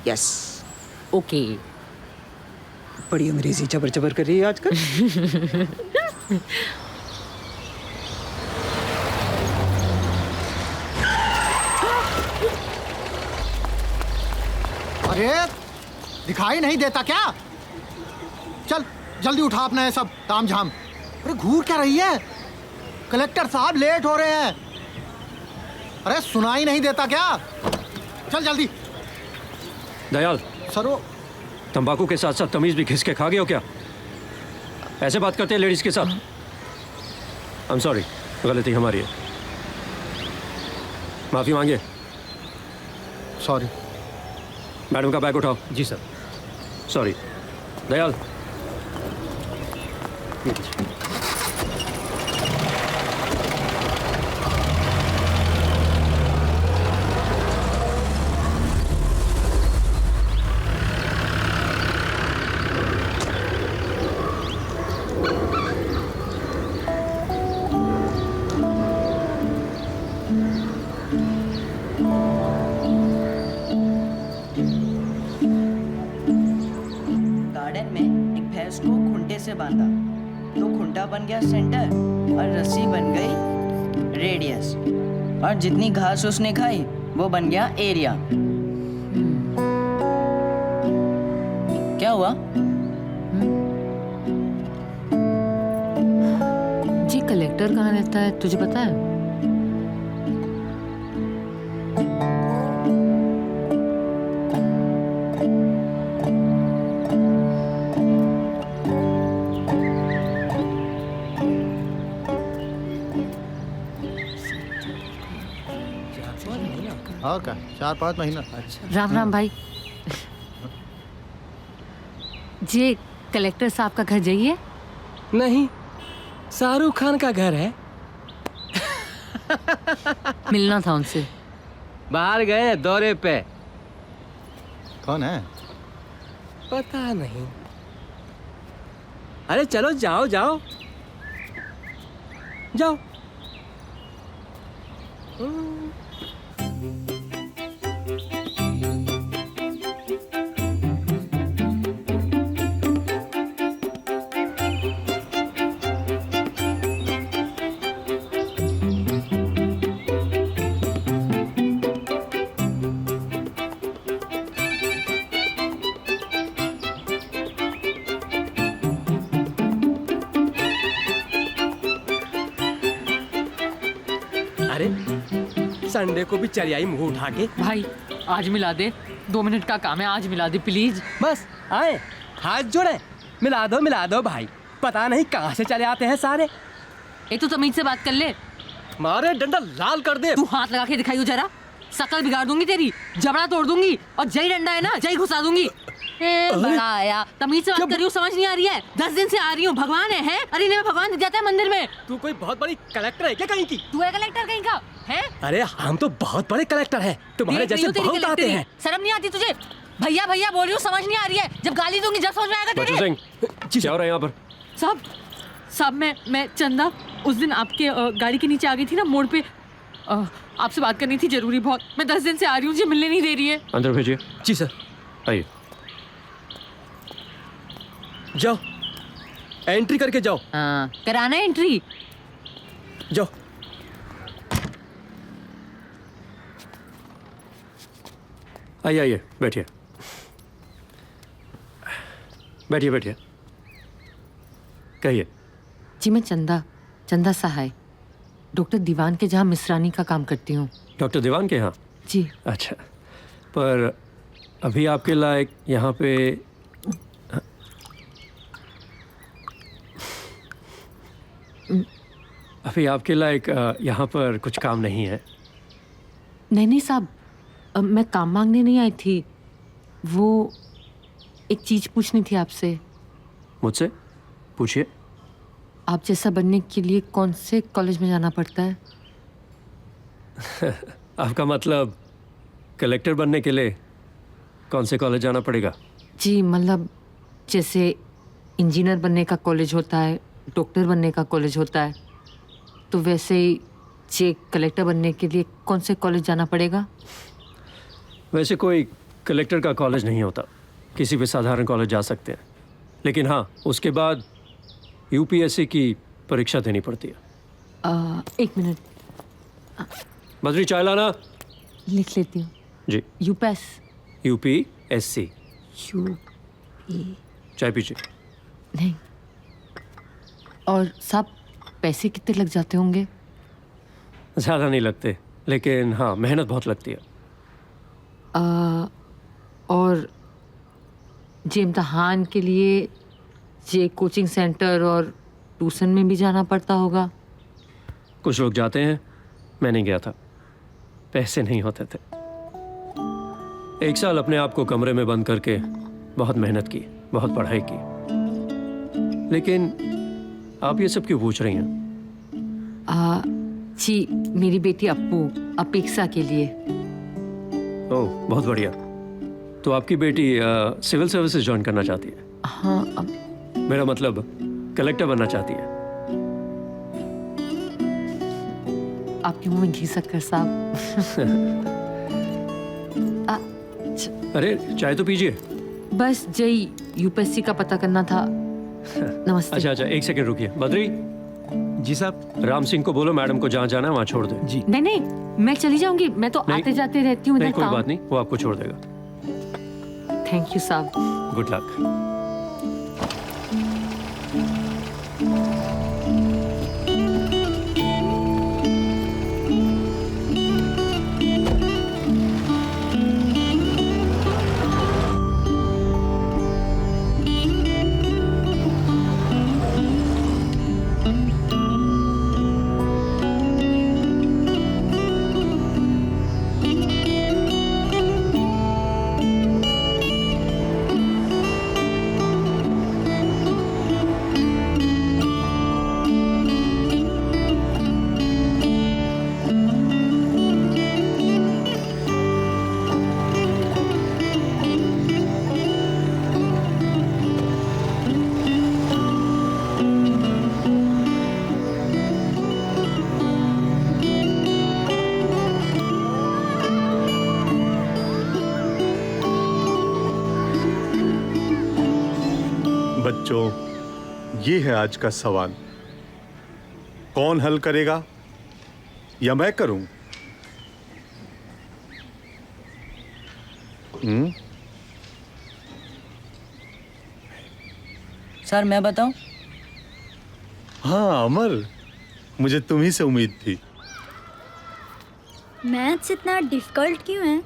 [SPEAKER 4] यस।
[SPEAKER 3] ओके।
[SPEAKER 4] बड़ी अंग्रेजी जबर जबर कर रही है आजकल।
[SPEAKER 1] अरे दिखाई नहीं देता क्या? चल जल्दी उठा अपना ये सब ताम झाम। अरे घूर क्या रही है? कलेक्टर साहब लेट हो रहे हैं। अरे सुनाई नहीं देता क्या? चल जल्दी।
[SPEAKER 14] दयाल
[SPEAKER 1] सरो,
[SPEAKER 14] तंबाकू के साथ साथ तमीज भी घिस के खा गए हो क्या? ऐसे बात करते हैं लेडीज के साथ? आई एम सॉरी, गलती हमारी है, माफी मांगिए।
[SPEAKER 1] सॉरी।
[SPEAKER 14] मैडम का बैग उठाओ।
[SPEAKER 8] जी सर।
[SPEAKER 14] सॉरी। दयाल
[SPEAKER 11] से बांधा तो खूंटा बन गया सेंटर और रस्सी बन गई रेडियस, और जितनी घास उसने खाई वो बन गया एरिया। क्या हुआ?
[SPEAKER 3] जी कलेक्टर कहाँ रहता है तुझे पता है?
[SPEAKER 15] हाँ का 4-5 महीना।
[SPEAKER 3] अच्छा राम राम भाई। जे कलेक्टर साहब का घर जाइए।
[SPEAKER 16] नहीं, शाहरुख खान का घर है।
[SPEAKER 3] मिलना था उनसे।
[SPEAKER 16] बाहर गए दौरे पे।
[SPEAKER 15] कौन है?
[SPEAKER 16] पता नहीं। अरे चलो जाओ जाओ जाओ। संडे को भी चली आई मुंह उठा के।
[SPEAKER 3] भाई आज मिला दे, 2 मिनट का काम है, आज मिला दे प्लीज।
[SPEAKER 16] बस आए हाथ जोड़े, मिला दो भाई। पता नहीं कहाँ से चले आते हैं सारे।
[SPEAKER 3] ये तो तमीज से बात कर ले।
[SPEAKER 16] मारे डंडा लाल कर दे।
[SPEAKER 3] तू हाथ लगा के दिखाई जरा, शकल बिगाड़ दूंगी तेरी, जबड़ा तोड़ दूंगी और जय डंडा है ना जय घुसा दूंगी। बड़ा आया, तमीज से बात कर रही हूँ, समझ नहीं आ रही है। 10 दिन से आ रही हूँ, भगवान है? अरे नहीं, भगवान दिख जाता है मंदिर में।
[SPEAKER 16] तू कोई बहुत बड़ी कलेक्टर है क्या कहीं की?
[SPEAKER 3] तू है कलेक्टर कहीं का है?
[SPEAKER 16] अरे हम तो बहुत बड़े कलेक्टर हैं, तुम्हारे जैसे बहुत आते हैं।
[SPEAKER 3] शर्म नहीं आती तुझे? भैया भैया बोल रही हूँ, समझ नहीं आ रही है। जब गाली दूंगी जब समझ में आएगा तेरे।
[SPEAKER 14] क्या हो रहा है यहाँ पर?
[SPEAKER 3] साहब मैं चंदा उस दिन आपके गाड़ी के नीचे आ गई थी ना मोड़ पे। आपसे बात करनी थी जरूरी बहुत। मैं 10 दिन से आ रही हूँ, मुझे मिलने नहीं दे रही है।
[SPEAKER 14] अंदर भेजिए।
[SPEAKER 16] जी सर।
[SPEAKER 14] आइए।
[SPEAKER 16] जाओ एंट्री करके जाओ।
[SPEAKER 3] हाँ कराना है एंट्री।
[SPEAKER 16] जाओ।
[SPEAKER 14] आइए बैठिए बैठिए बैठिए। कहिए।
[SPEAKER 3] जी मैं चंदा सहाय, डॉक्टर दीवान के जहाँ मिश्रानी का काम करती हूँ।
[SPEAKER 14] डॉक्टर दीवान के यहाँ?
[SPEAKER 3] जी।
[SPEAKER 14] अच्छा, पर अभी आपके लायक यहाँ पे यहाँ पर कुछ काम नहीं है।
[SPEAKER 3] नहीं साहब, मैं काम मांगने नहीं आई थी, वो एक चीज पूछनी थी आपसे।
[SPEAKER 14] मुझसे पूछिए।
[SPEAKER 3] आप जैसा बनने के लिए कौन से कॉलेज में जाना पड़ता है?
[SPEAKER 14] आपका मतलब कलेक्टर बनने के लिए कौन से कॉलेज जाना पड़ेगा?
[SPEAKER 3] जी मतलब जैसे इंजीनियर बनने का कॉलेज होता है, डॉक्टर बनने का कॉलेज होता है, तो वैसे ही जे कलेक्टर बनने के लिए कौन से कॉलेज जाना पड़ेगा?
[SPEAKER 14] वैसे कोई कलेक्टर का कॉलेज नहीं होता, किसी भी साधारण कॉलेज जा सकते हैं, लेकिन हाँ उसके बाद यूपीएससी की परीक्षा देनी पड़ती है।
[SPEAKER 3] 1 मिनट।
[SPEAKER 14] बद्री चाय लाना।
[SPEAKER 3] लिख लेती हूँ।
[SPEAKER 14] जी। यूपीएससी। चाय पीजिए।
[SPEAKER 3] नहीं। और सब पैसे कितने लग जाते होंगे?
[SPEAKER 14] ज़्यादा नहीं लगते, लेकिन हाँ मेहनत बहुत लगती है।
[SPEAKER 3] और जे इम्तहान के लिए जे कोचिंग सेंटर और ट्यूशन में भी जाना पड़ता होगा?
[SPEAKER 14] कुछ लोग जाते हैं, मैं नहीं गया था, पैसे नहीं होते थे। 1 साल अपने आप को कमरे में बंद करके बहुत मेहनत की, बहुत पढ़ाई की। लेकिन आप ये सब क्यों पूछ रही हैं?
[SPEAKER 3] जी मेरी बेटी अप्पू अपेक्षा के लिए।
[SPEAKER 14] ओह बहुत बढ़िया। तो आपकी बेटी सिविल सर्विसेज ज्वाइन करना चाहती है?
[SPEAKER 3] हाँ।
[SPEAKER 14] मेरा मतलब कलेक्टर बनना चाहती है।
[SPEAKER 3] आपके मुंह में घी शक्कर साहब।
[SPEAKER 14] अरे चाय तो पीजिए।
[SPEAKER 3] बस जय यूपीएससी का पता करना था। नमस्ते।
[SPEAKER 14] अच्छा 1 सेकंड रुकिए। बद्री।
[SPEAKER 8] जी साहब।
[SPEAKER 14] राम सिंह को बोलो मैडम को जहाँ जाना है वहाँ छोड़ दे।
[SPEAKER 8] जी।
[SPEAKER 3] नहीं मैं चली जाऊंगी, मैं तो आते जाते रहती हूँ।
[SPEAKER 14] नहीं कोई बात नहीं, वो आपको छोड़ देगा।
[SPEAKER 3] थैंक यू साहब।
[SPEAKER 14] Good luck.
[SPEAKER 5] बच्चों, ये है आज का सवाल। कौन हल करेगा या मैं करूं?
[SPEAKER 11] सर मैं बताऊं?
[SPEAKER 5] हाँ अमर, मुझे तुम्ही से उम्मीद थी।
[SPEAKER 2] मैथ्स इतना डिफिकल्ट क्यों है?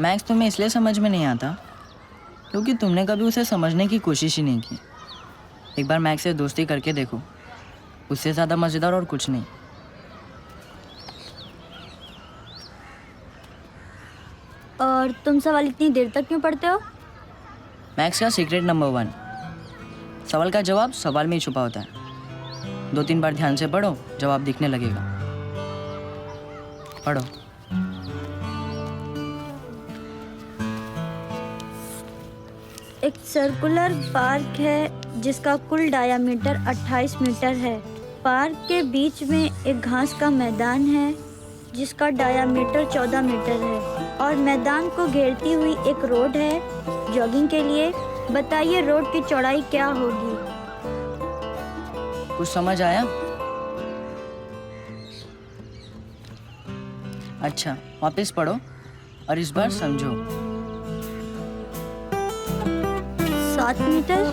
[SPEAKER 11] मैथ्स तुम्हें इसलिए समझ में नहीं आता क्योंकि तुमने कभी उसे समझने की कोशिश ही नहीं की। एक बार मैथ्स से दोस्ती करके देखो, उससे ज़्यादा मज़ेदार और कुछ नहीं।
[SPEAKER 2] और तुम सवाल इतनी देर तक क्यों पढ़ते हो?
[SPEAKER 11] मैथ्स का सीक्रेट नंबर 1, सवाल का जवाब सवाल में ही छुपा होता है। 2-3 बार ध्यान से पढ़ो, जवाब दिखने लगेगा। पढ़ो।
[SPEAKER 2] एक सर्कुलर पार्क है जिसका कुल डायामीटर 28 मीटर है। पार्क के बीच में एक घास का मैदान है जिसका डायामीटर 14 मीटर है और मैदान को घेरती हुई एक रोड है जॉगिंग के लिए। बताइए रोड की चौड़ाई क्या होगी?
[SPEAKER 11] कुछ समझ आया? अच्छा, वापस पढ़ो और इस बार समझो।
[SPEAKER 2] 7 मीटर।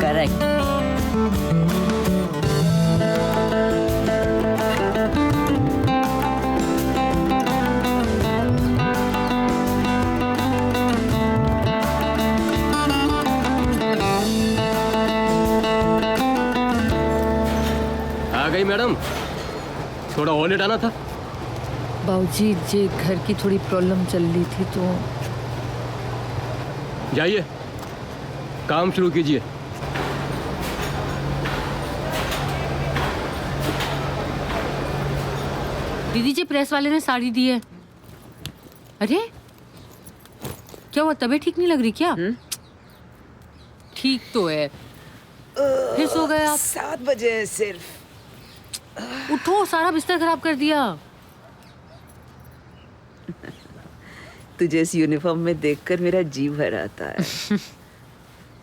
[SPEAKER 11] करेक्ट।
[SPEAKER 14] आ गई मैडम, थोड़ा और लेट आना था।
[SPEAKER 3] बाबूजी जे घर की थोड़ी प्रॉब्लम चल रही थी तो।
[SPEAKER 14] जाइए, काम शुरू कीजिए।
[SPEAKER 3] दीदी जी प्रेस वाले ने साड़ी दी है। अरे क्या हुआ, तबीयत ठीक नहीं लग रही क्या? ठीक तो है, फिर सो गए आप?
[SPEAKER 4] 7 बजे सिर्फ।
[SPEAKER 3] उठो, सारा बिस्तर खराब कर दिया।
[SPEAKER 4] तुझे इस यूनिफॉर्म में देखकर मेरा जी भर आता है।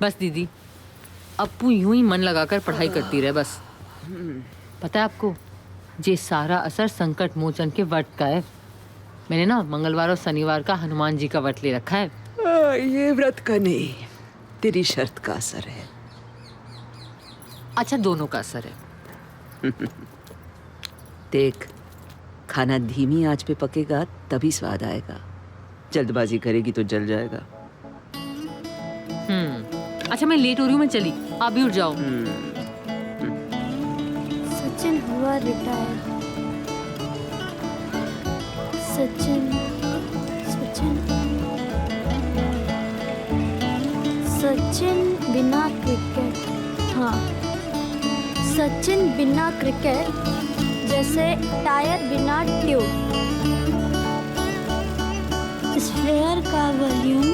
[SPEAKER 3] बस दीदी, अप्पू यूं ही मन लगाकर पढ़ाई करती रहे बस। पता है आपको, ये सारा असर संकट मोचन के व्रत का है। मैंने ना मंगलवार और शनिवार का हनुमान जी का व्रत ले रखा है।
[SPEAKER 4] ये व्रत का नहीं, तेरी शर्त का असर है।
[SPEAKER 3] अच्छा, दोनों का असर है।
[SPEAKER 4] देख, खाना धीमी आंच पे पकेगा तभी स्वाद आएगा। जल्दबाजी करेगी तो जल जाएगा।
[SPEAKER 3] अच्छा मैं लेट हो रही हूँ, मैं चली, आप भी उठ जाओ।
[SPEAKER 2] सचिन हुआ रिटायर। सचिन सचिन सचिन बिना क्रिकेट। हाँ, सचिन बिना क्रिकेट जैसे टायर बिना ट्यूब। स्फेयर का वॉल्यूम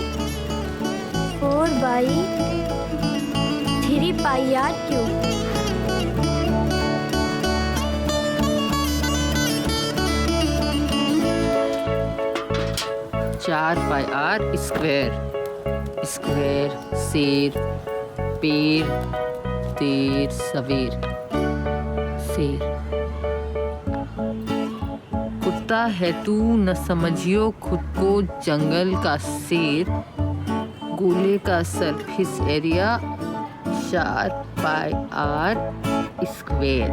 [SPEAKER 2] 4/3πr³।
[SPEAKER 3] 4πr²। स्क्वायर, शेर, पेड़, देर, सवेर, शेर। कुत्ता है तू न समझियो खुद को जंगल का शेर। गोले का surface area 4πr²।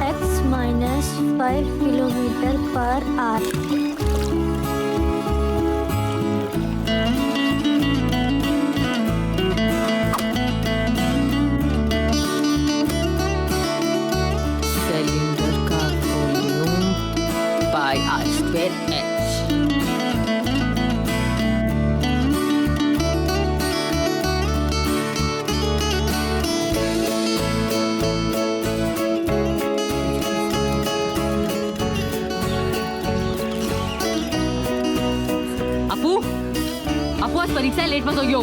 [SPEAKER 2] x - 5 km/h।
[SPEAKER 3] अपू, अपू आज परीक्षा है, लेट मत होइयो।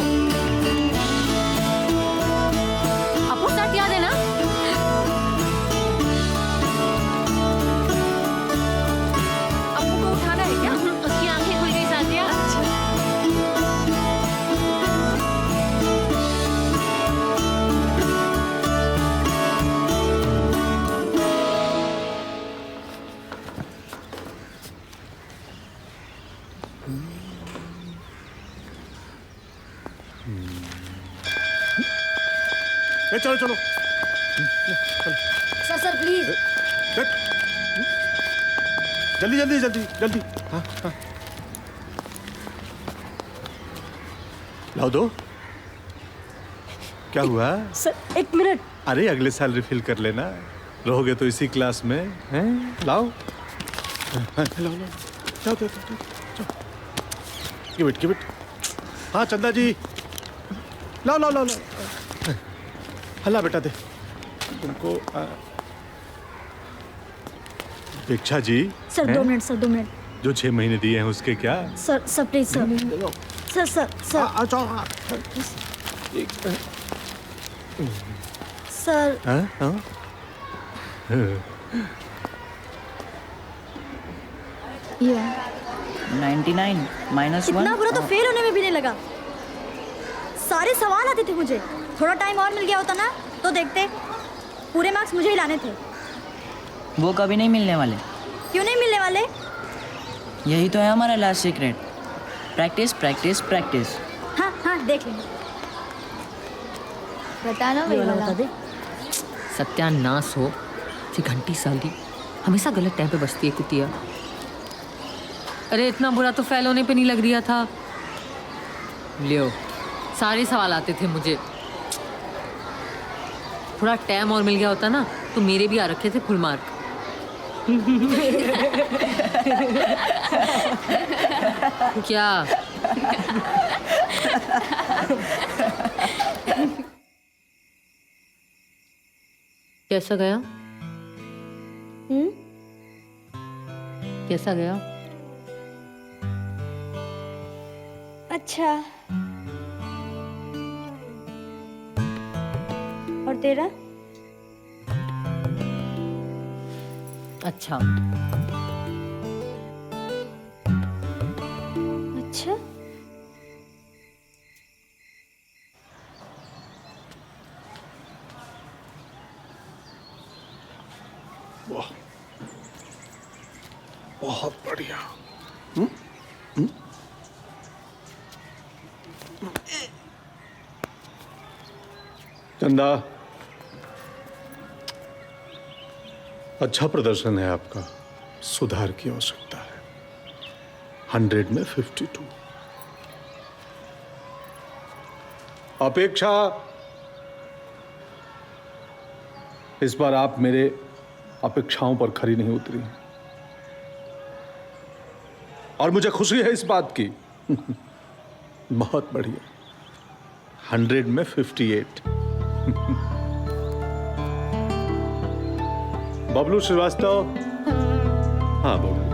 [SPEAKER 5] चलो चलो
[SPEAKER 2] सर सर प्लीज।
[SPEAKER 5] जल्दी जल्दी जल्दी जल्दी। हाँ हाँ लाओ दो। क्या हुआ?
[SPEAKER 7] Sir 1 minute.
[SPEAKER 5] अरे अगले साल रिफिल कर लेना, रहोगे तो इसी क्लास में हैं। लाओ लाओ लाओ जाओ। Give it. हाँ चंदा जी लाओ लाओ लाओ लाओ। हल्ला बेटा दे तुमको। Diksha ji.
[SPEAKER 2] Sir 2 minute sir 2 minute.
[SPEAKER 5] जो 6 महीने दिए हैं उसके क्या?
[SPEAKER 2] Sir please sir. Sir sir.
[SPEAKER 5] हाँ?
[SPEAKER 11] 99 -1।
[SPEAKER 2] इतना बुरा तो फेल होने में भी नहीं लगा। सारे सवाल आते थे मुझे। थोड़ा टाइम और मिल गया होता ना तो देखते, पूरे मार्क्स मुझे ही लाने थे।
[SPEAKER 11] वो कभी नहीं मिलने वाले।
[SPEAKER 2] क्यों नहीं मिलने वाले?
[SPEAKER 11] यही तो है हमारा last secret. Practice practice practice.
[SPEAKER 2] हाँ देख लेंगे।
[SPEAKER 6] बताना वही वाला।
[SPEAKER 3] सत्यानाश हो। ये घंटी साली हमेशा गलत टाइम पे बजती है कुतिया। अरे इतना बुरा तो फेल होने पे नहीं लग रहा था। लियो सारे सवाल आते थे मुझे। थोड़ा टाइम और मिल गया होता ना तो मेरे भी आ रखे थे फुल मार्क। क्या? कैसा गया? कैसा गया?
[SPEAKER 2] अच्छा। और तेरा?
[SPEAKER 3] अच्छा।
[SPEAKER 2] अच्छा।
[SPEAKER 5] वाह बहुत बढ़िया। चंदा अच्छा प्रदर्शन है आपका, सुधार की आवश्यकता है। 100 में 52। अपेक्षा इस बार आप मेरे अपेक्षाओं पर खरी नहीं उतरी और मुझे खुशी है इस बात की। बहुत बढ़िया। 100 में 58। बबलू श्रीवास्तव। हाँ बबलू।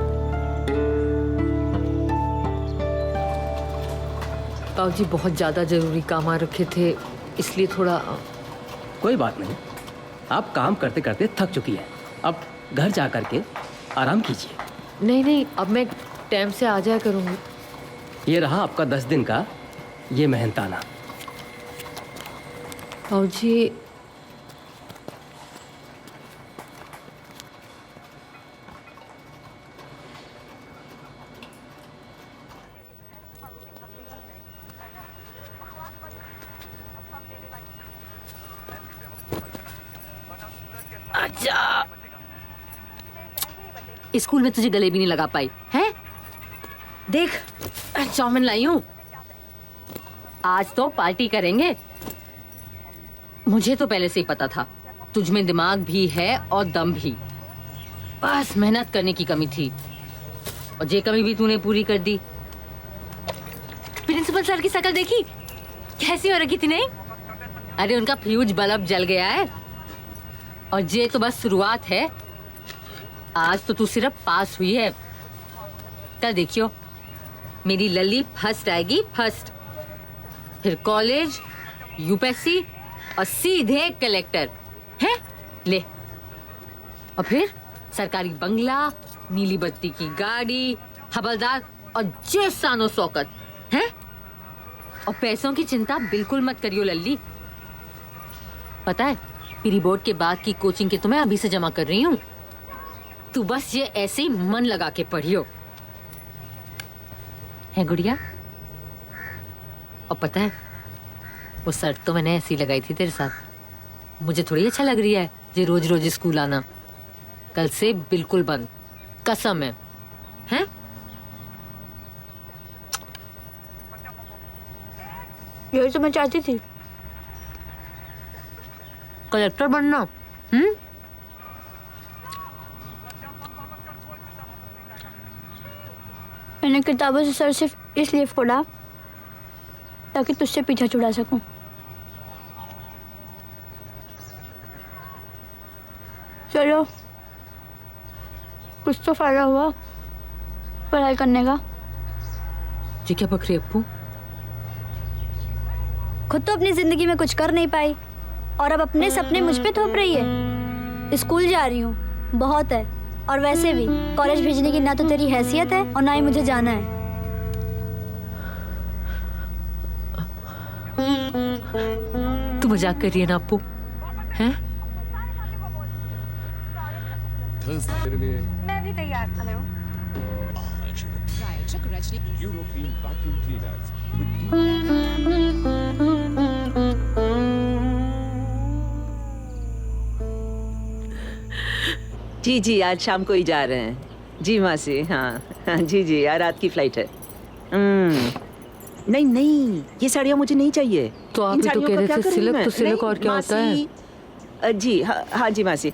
[SPEAKER 3] बाबूजी बहुत ज्यादा जरूरी काम आ रखे थे इसलिए थोड़ा।
[SPEAKER 16] कोई बात नहीं, आप काम करते करते थक चुकी हैं। अब घर जा करके आराम कीजिए।
[SPEAKER 3] नहीं अब मैं टाइम से आ जाया करूंगी।
[SPEAKER 16] ये रहा आपका 10 दिन का ये मेहनताना।
[SPEAKER 3] बाबूजी अच्छा, स्कूल में तुझे गले भी नहीं लगा पाई है? देख चाउमीन लाई हूं, आज तो पार्टी करेंगे। मुझे तो पहले से ही पता था तुझ में दिमाग भी है और दम भी, बस मेहनत करने की कमी थी और ये कमी भी तूने पूरी कर दी। प्रिंसिपल सर की शक्ल देखी कैसी हो रखी थी? नहीं, अरे उनका फ्यूज बल्ब जल गया है और ये तो बस शुरुआत है। आज तो तू सिर्फ पास हुई है, कल देखियो मेरी लल्ली फर्स्ट आएगी, फर्स्ट, फिर कॉलेज, यूपीएससी और सीधे कलेक्टर है। ले, और फिर सरकारी बंगला, नीली बत्ती की गाड़ी, हवलदार और जे शानो शौकत है। और पैसों की चिंता बिल्कुल मत करियो लल्ली। पता है प्री बोर्ड के बाद की कोचिंग के तो मैं अभी से जमा कर रही हूँ। तू बस ये ऐसे ही मन लगा के पढ़ियो, है गुड़िया? और पता है वो शर्त तो मैंने ऐसी लगाई थी तेरे साथ मुझे थोड़ी अच्छा लग रही है ये रोज रोज स्कूल आना। कल से बिल्कुल बंद, कसम है। हैं?
[SPEAKER 2] यही तो मैं चाहती थी।
[SPEAKER 3] कलेक्टर बनना।
[SPEAKER 2] मैंने किताबों से सर सिर्फ इसलिए फोड़ा ताकि तुझसे पीछा छुड़ा सकूं। चलो, कुछ तो फायदा हुआ पढ़ाई करने का।
[SPEAKER 3] जी क्या बक रही है अप्पू?
[SPEAKER 2] खुद तो अपनी जिंदगी में कुछ कर नहीं पाई और अब अपने सपने मुझ पे थोप रही है। स्कूल जा रही हूँ, बहुत है। और वैसे भी कॉलेज भेजने की ना तो तेरी हैसियत है और ना ही मुझे जाना है।
[SPEAKER 3] तू मजाक कर रही है ना अप्पू? हैं?
[SPEAKER 12] मैं भी तैयार। हेलो।
[SPEAKER 4] जी जी, आज शाम को ही जा रहे हैं। जी मासी, हाँ हाँ जी जी, यार रात की फ्लाइट है। नहीं नहीं, ये साड़ियाँ मुझे नहीं चाहिए।
[SPEAKER 3] तो आप
[SPEAKER 4] इन
[SPEAKER 3] ही तो
[SPEAKER 4] साड़ियों
[SPEAKER 3] कह
[SPEAKER 4] का
[SPEAKER 3] रहे
[SPEAKER 4] क्या
[SPEAKER 3] थे
[SPEAKER 4] करूं
[SPEAKER 3] सिल्क,
[SPEAKER 4] मैं?
[SPEAKER 3] तो सिल्क
[SPEAKER 4] नहीं,
[SPEAKER 3] और क्या होता है?
[SPEAKER 4] मासी, जी हाँ हाँ जी मासी।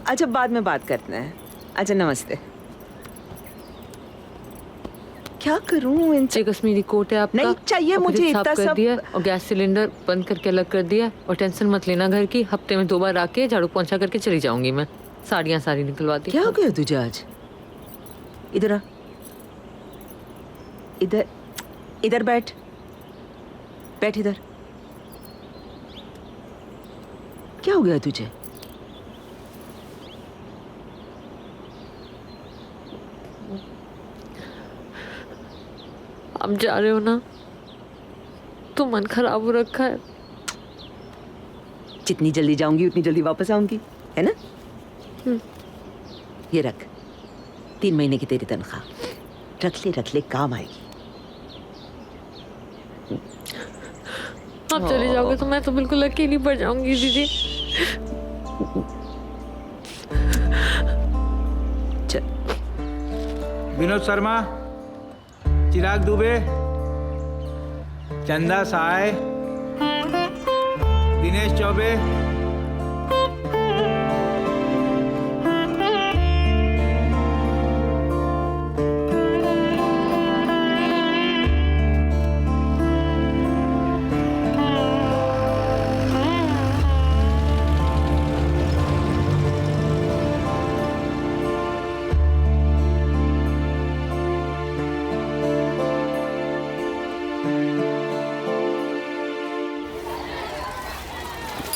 [SPEAKER 4] अच्छा, बाद में बात करते हैं। अच्छा, नमस्ते। क्या करूं इन
[SPEAKER 3] ये कश्मीरी कोट है आपका?
[SPEAKER 4] नहीं चाहिए
[SPEAKER 3] और
[SPEAKER 4] मुझे
[SPEAKER 3] फ्रिज
[SPEAKER 4] इतना
[SPEAKER 3] साफ कर
[SPEAKER 4] सब।
[SPEAKER 3] दिया और गैस सिलेंडर बंद करके अलग कर दिया। और टेंशन मत लेना घर की, हफ्ते में 2 बार आके झाड़ू पोंछा करके चली जाऊंगी मैं। साड़ियाँ सारी निकलवा दी।
[SPEAKER 4] क्या हो गया तुझे आज? इधर आ, इधर इधर बैठ, बैठ इधर। क्या हो गया तुझे?
[SPEAKER 3] आप जा रहे हो ना तो मन खराब हो रखा है।
[SPEAKER 4] जितनी जल्दी जाऊंगी उतनी जल्दी वापस आऊंगी, है ना? ये रख, 3 महीने की तेरी तनख्वाह। रख ले, काम आएगी।
[SPEAKER 3] आप चले जाओगे तो मैं तो बिल्कुल अकेली पड़ जाऊंगी दीदी।
[SPEAKER 4] चल।
[SPEAKER 17] विनोद शर्मा, चिराग दुबे, चंदा साय, दिनेश चौबे,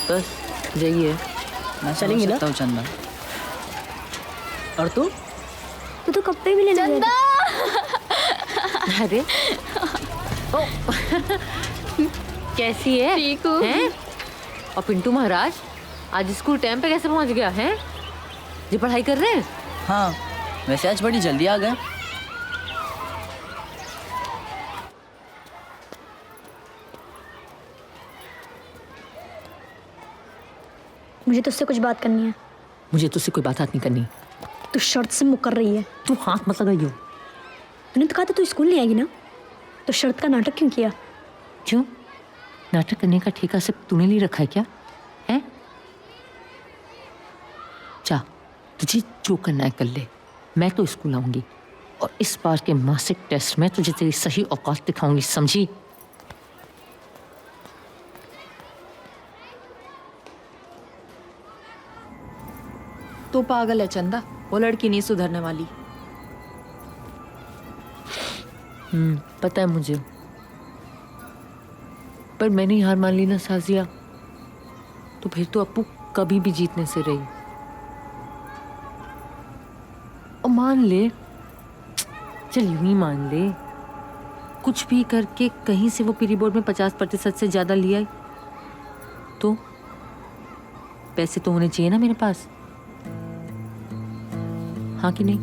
[SPEAKER 3] बस यही है।
[SPEAKER 11] मैं
[SPEAKER 7] चलेंगे ना?
[SPEAKER 11] सकता हूँ चंदा।
[SPEAKER 7] और तू?
[SPEAKER 2] तू तो कपड़े भी लेने गया था।
[SPEAKER 3] अरे ओ कैसी है?
[SPEAKER 6] ठीक हूँ।
[SPEAKER 3] हैं? और पिंटू महाराज आज स्कूल टाइम पे कैसे पहुंच गया है? जी पढ़ाई कर रहे हैं?
[SPEAKER 11] हाँ, वैसे आज बड़ी जल्दी आ गए।
[SPEAKER 2] मुझे तुझसे कुछ बात करनी है।
[SPEAKER 3] मुझे तुझसे कोई बात नहीं करनी।
[SPEAKER 2] तू शर्त से मुकर रही है।
[SPEAKER 3] तू हाथ मत लगाइयो।
[SPEAKER 2] तूने तो कहा था तू स्कूल नहीं आएगी ना, तो शर्त का नाटक क्यों किया?
[SPEAKER 3] क्यों? नाटक करने का ठेका सिर्फ तूने ले रखा है क्या? है? जा, तुझे जो करना है कर ले। मैं तो स्कूल आऊंगी और इस बार के मासिक टेस्ट में तुझे तेरी सही औकात दिखाऊंगी, समझी?
[SPEAKER 18] तो पागल है चंदा, वो लड़की नहीं सुधरने वाली।
[SPEAKER 3] पता है मुझे, पर मैंने हार मान ली ना साजिया, तो फिर तो अप्पू कभी भी जीतने से रही। और मान ले, चल यूं ही मान ले, कुछ भी करके कहीं से वो प्री बोर्ड में 50% से ज्यादा लिया, तो पैसे तो होने चाहिए ना मेरे पास, हाँ कि नहीं?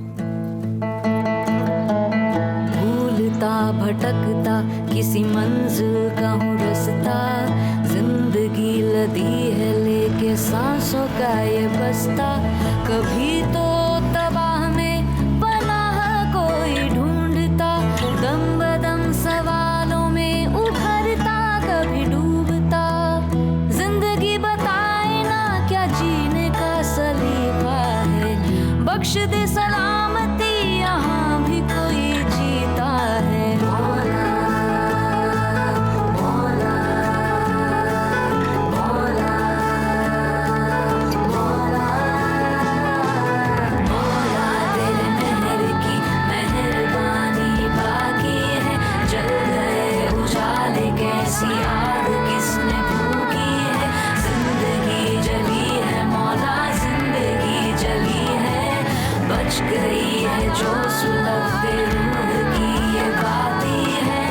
[SPEAKER 12] भूलता भटकता किसी मंजिल का हूँ रास्ता, जिंदगी जिंदगी लदी है लेके सांसों का ये बस्ता, कभी तो तबाह में पनाह कोई ढूंढता, दम बदम सवालों में उभरता कभी डूबता। जिंदगी बताए ना क्या जीने का सलीका है, बख्श दे सलामती यहाँ भी कोई जीता है। आग किसने फूकी है, जिंदगी जली है मौला, जिंदगी जली है, बच गई है जो सुलगते रूह की ये बाती है।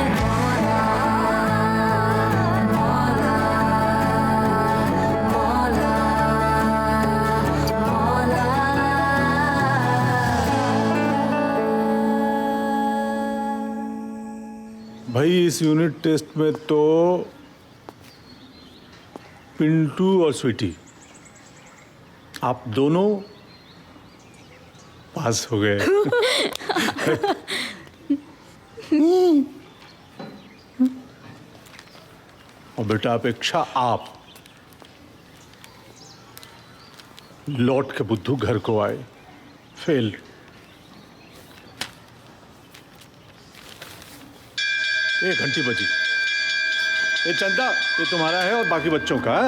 [SPEAKER 12] मौला मौला मौला
[SPEAKER 5] भाई इस यूनिट टेस्ट में तो पिंटू और स्वीटी आप दोनों पास हो गए। और बेटा अपेक्षा आप लौट के बुद्धू घर को आए, फेल। एक घंटी बजी। ये चंदा ये तुम्हारा है और बाकी बच्चों का।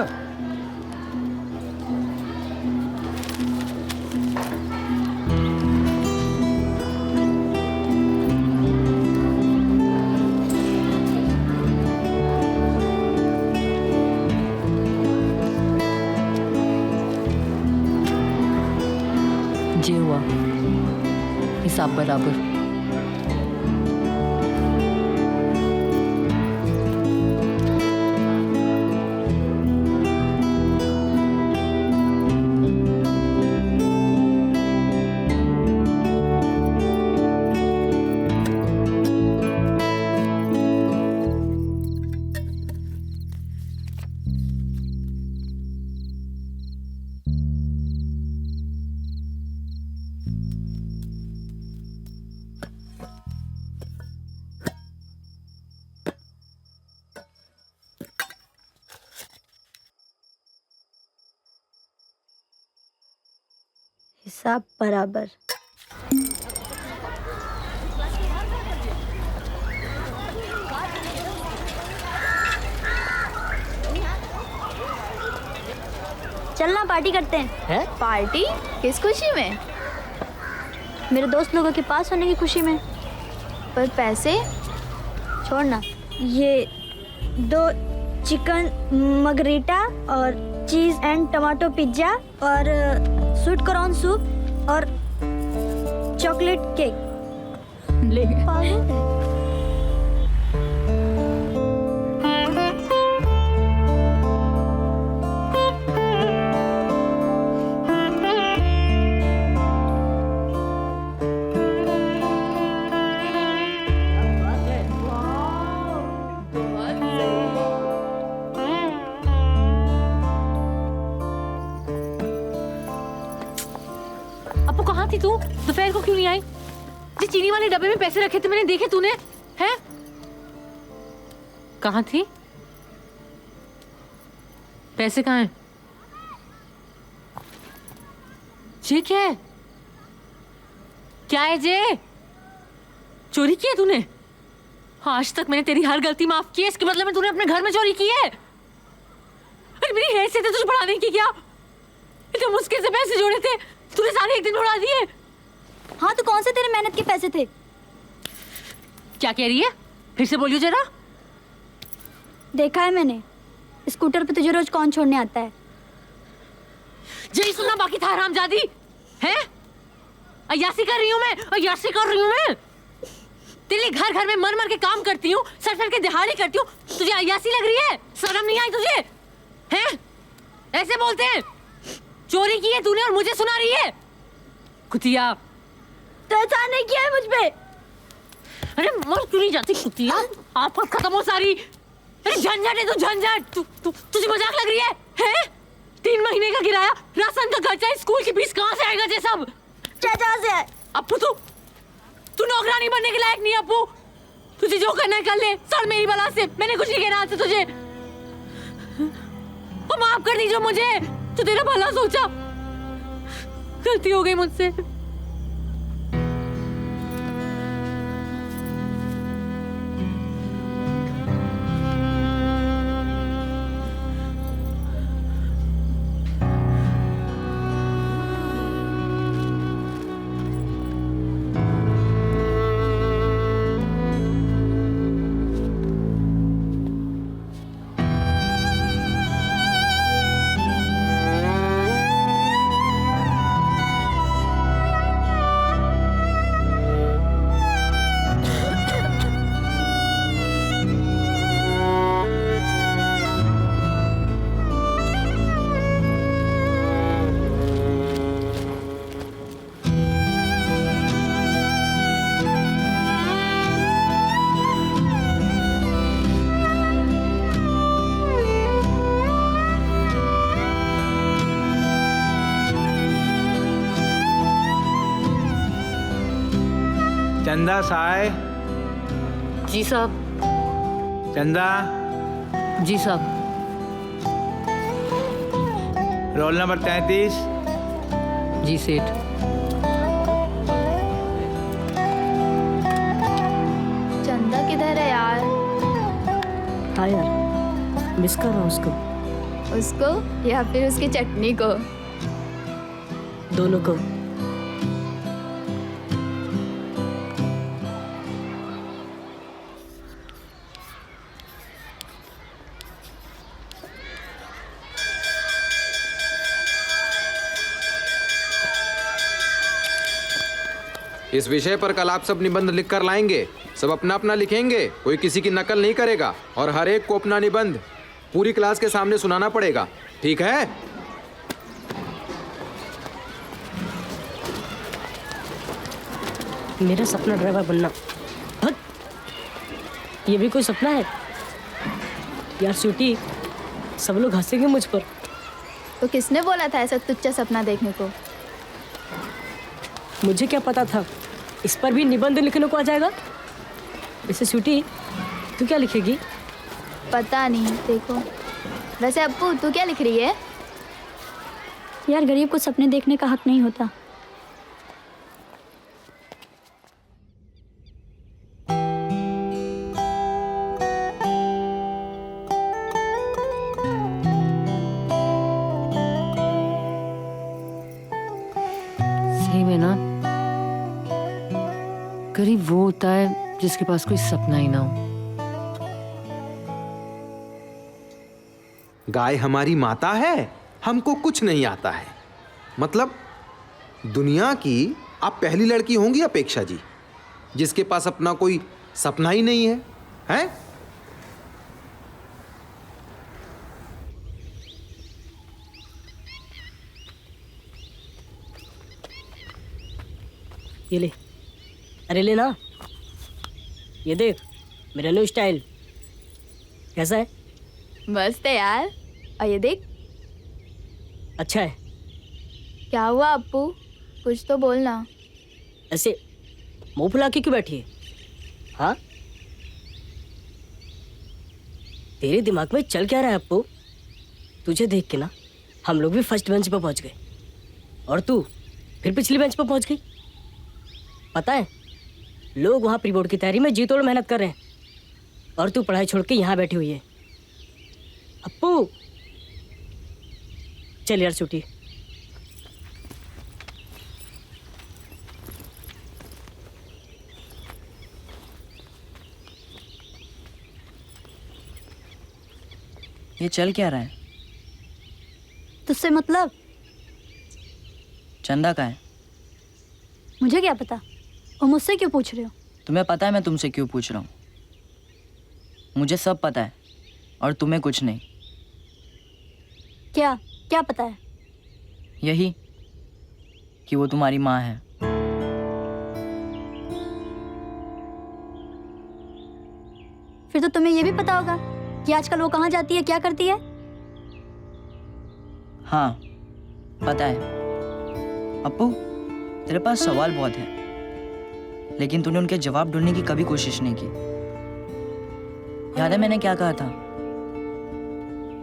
[SPEAKER 3] जे हुआ हिसाब बराबर।
[SPEAKER 2] हिसाब बराबर। चलना पार्टी करते हैं।
[SPEAKER 6] पार्टी? किस खुशी में?
[SPEAKER 2] मेरे दोस्त लोगों के पास होने की खुशी में।
[SPEAKER 6] पर पैसे?
[SPEAKER 2] छोड़ना। ये 2 चिकन मगरीटा और चीज एंड टमाटो पिज्जा और स्वीट कॉर्न सूप और चॉकलेट केक।
[SPEAKER 7] ले
[SPEAKER 3] अपू कहाँ थी तू? दोपहर को क्यों नहीं आई? जी चीनी वाले डब्बे में पैसे रखे थे, मैंने देखे, तूने हैं? कहाँ थी? पैसे कहाँ हैं? ये क्या है? क्या है जे? चोरी की है तूने? आज तक मैंने तेरी हर गलती माफ की है, इसके मतलब में तूने अपने घर में चोरी की है? अरे मेरी हैसियत है तुझे पढ़ाने की क्या? इतने मुश्किल से पैसे जोड़े थे, तूने सारे एक दिन में उड़ा दिए।
[SPEAKER 2] हाँ तो कौन से तेरे मेहनत के पैसे थे?
[SPEAKER 3] क्या कह रही है? फिर से बोलियो जरा।
[SPEAKER 2] देखा है मैंने, स्कूटर पे तुझे रोज कौन छोड़ने आता है।
[SPEAKER 3] यही सुनना बाकी था हरामजादी, हैं? अय्यासी कर रही हूँ मैं, अय्यासी कर रही हूँ मैं। तेरे घर घर में मर मर के काम करती हूँ, सर सर के दिहाड़ी करती हूँ, तुझे अय्यासी लग रही है? शर्म नहीं आई तुझे? हैं? ऐसे बोलते हैं? चोरी की है तूने और मुझे सुना रही है? कुतिया,
[SPEAKER 2] तो एहसान नहीं किया है मुझ पे।
[SPEAKER 3] अरे मर क्यों नहीं जाती कुतिया? आफत खत्म हो सारी। अरे झंझट है तू, झंझट। तुझे मजाक लग रही है? हैं? 3 महीने का किराया, राशन का खर्चा, स्कूल की फीस कहाँ से आएगा ये सब?
[SPEAKER 2] जहाँ से है?
[SPEAKER 3] अप्पू तू नौकरानी बनने के लायक नहीं है अप्पू। तुझे जो करना है कर ले, सर मेरी बला से। मैंने कुछ नहीं कहना आज से तुझे। और माफ कर दीजिए मुझे, तो तेरा भला सोचा, गलती हो गई मुझसे।
[SPEAKER 17] चंदा साय।
[SPEAKER 3] जी साहब।
[SPEAKER 17] चंदा।
[SPEAKER 3] जी साहब।
[SPEAKER 17] Roll number 33।
[SPEAKER 3] जी सेठ।
[SPEAKER 6] चंदा किधर है यार?
[SPEAKER 7] हाँ यार, मिस कर रहा हूँ उसको।
[SPEAKER 6] उसको या फिर उसकी चटनी को?
[SPEAKER 7] दोनों को।
[SPEAKER 19] इस विषय पर कल आप सब निबंध लिख कर लाएंगे। सब अपना अपना लिखेंगे, कोई किसी की नकल नहीं करेगा और हर एक को अपना निबंध पूरी क्लास के सामने सुनाना पड़ेगा, ठीक है?
[SPEAKER 7] मेरा सपना ड्राइवर बनना। हट! ये भी कोई सपना है यार स्वीटी, सब लोग हंसेंगे मुझ पर।
[SPEAKER 6] तो किसने बोला था ऐसा तुच्छ सपना देखने को?
[SPEAKER 7] मुझे क्या पता था इस पर भी निबंध लिखने को आ जाएगा। वैसे स्वीटी, तू क्या लिखेगी?
[SPEAKER 6] पता नहीं, देखो। वैसे अप्पू, तू क्या लिख रही है?
[SPEAKER 2] यार, गरीब को सपने देखने का हक नहीं होता।
[SPEAKER 3] सही में ना, गरीब वो होता है जिसके पास कोई सपना ही ना हो।
[SPEAKER 19] गाय हमारी माता है, हमको कुछ नहीं आता है। मतलब दुनिया की आप पहली लड़की होंगी अपेक्षा जी, जिसके पास अपना कोई सपना ही नहीं है, हैं?
[SPEAKER 7] ये ले, अरे ले ना, ये देख मेरा न्यू स्टाइल कैसा है?
[SPEAKER 6] मस्त है यार। और ये देख।
[SPEAKER 7] अच्छा है।
[SPEAKER 6] क्या हुआ अप्पू, कुछ तो बोलना।
[SPEAKER 7] ऐसे मुंह फुला के क्यों बैठी है? हाँ, तेरे दिमाग में चल क्या रहा है अप्पू? तुझे देख के ना हम लोग भी फर्स्ट बेंच पर पहुंच गए और तू फिर पिछली बेंच पर पहुंच गई। पता है, लोग वहां प्री बोर्ड की तैयारी में जी तोड़ मेहनत कर रहे हैं और तू पढ़ाई छोड़ के यहाँ बैठी हुई है। अप्पू चल यार छुट्टी।
[SPEAKER 11] ये चल क्या रहा है?
[SPEAKER 2] तुझसे मतलब?
[SPEAKER 11] चंदा का है।
[SPEAKER 2] मुझे क्या पता, और मुझसे क्यों पूछ रहे हो?
[SPEAKER 11] तुम्हें पता है मैं तुमसे क्यों पूछ रहा हूँ? मुझे सब पता है और तुम्हें कुछ नहीं।
[SPEAKER 2] क्या क्या पता है?
[SPEAKER 11] यही कि वो तुम्हारी माँ है।
[SPEAKER 2] फिर तो तुम्हें ये भी पता होगा कि आजकल वो कहाँ जाती है, क्या करती है?
[SPEAKER 11] हाँ पता है। अप्पू तेरे पास सवाल बहुत है, लेकिन तूने उनके जवाब ढूंढने की कभी कोशिश नहीं की। याद है मैंने क्या कहा था?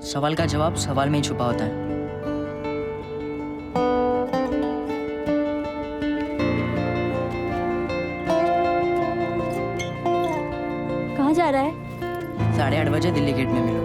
[SPEAKER 11] सवाल का जवाब सवाल में ही छुपा होता है।
[SPEAKER 2] कहाँ जा रहा है?
[SPEAKER 11] 8:30 बजे दिल्ली गेट में मिलो।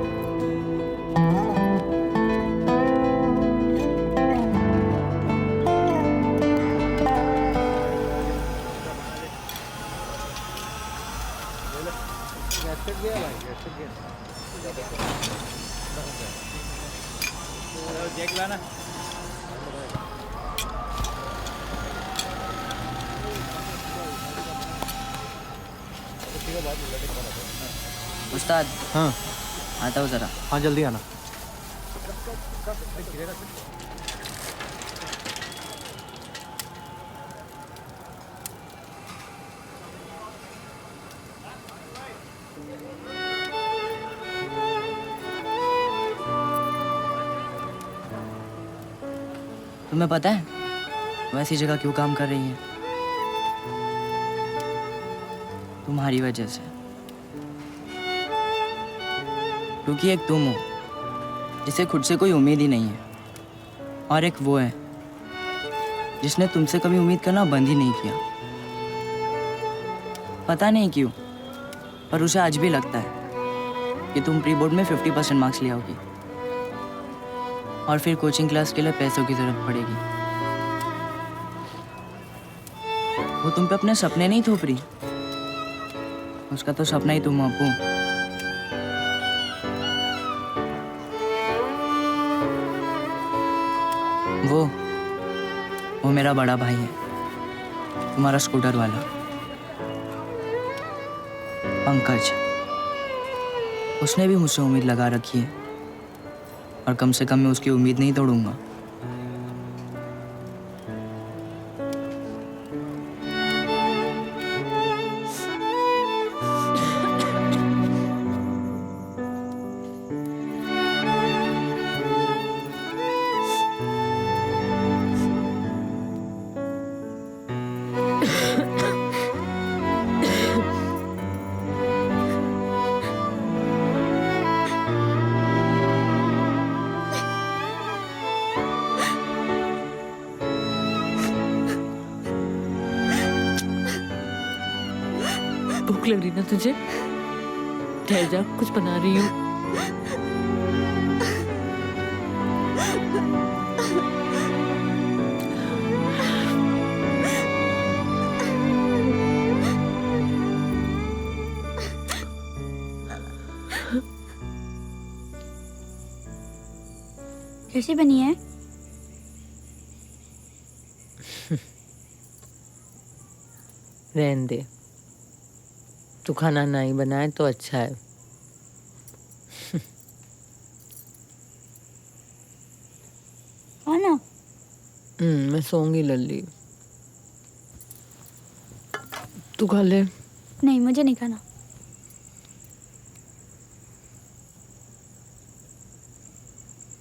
[SPEAKER 11] उस्ताद।
[SPEAKER 15] हाँ
[SPEAKER 11] आता हूँ जरा।
[SPEAKER 15] हाँ जल्दी आना।
[SPEAKER 11] तुम्हें पता है वैसी जगह क्यों काम कर रही है? तुम्हारी वजह से। क्योंकि एक तुम हो जिसे खुद से कोई उम्मीद ही नहीं है, और एक वो है जिसने तुमसे कभी उम्मीद करना बंद ही नहीं किया। पता नहीं क्यों, पर उसे आज भी लगता है कि तुम प्री बोर्ड में 50% मार्क्स ले आओगी और फिर कोचिंग क्लास के लिए पैसों की जरूरत पड़ेगी। वो तुम पे अपने सपने नहीं थोप रही, उसका तो सपना ही तुम हो अप्पू। वो मेरा बड़ा भाई है, तुम्हारा स्कूटर वाला पंकज। उसने भी मुझसे उम्मीद लगा रखी है, और कम से कम मैं उसकी उम्मीद नहीं तोड़ूंगा।
[SPEAKER 3] भूख लग रही ना तुझे? ठहर जा, कुछ बना रही हूँ।
[SPEAKER 2] कैसी बनी है?
[SPEAKER 3] रहने दे, तू खाना नहीं बनाए तो अच्छा है।
[SPEAKER 2] खाना?
[SPEAKER 3] मैं सोऊंगी लल्ली, तू खा ले।
[SPEAKER 2] नहीं, मुझे नहीं खाना।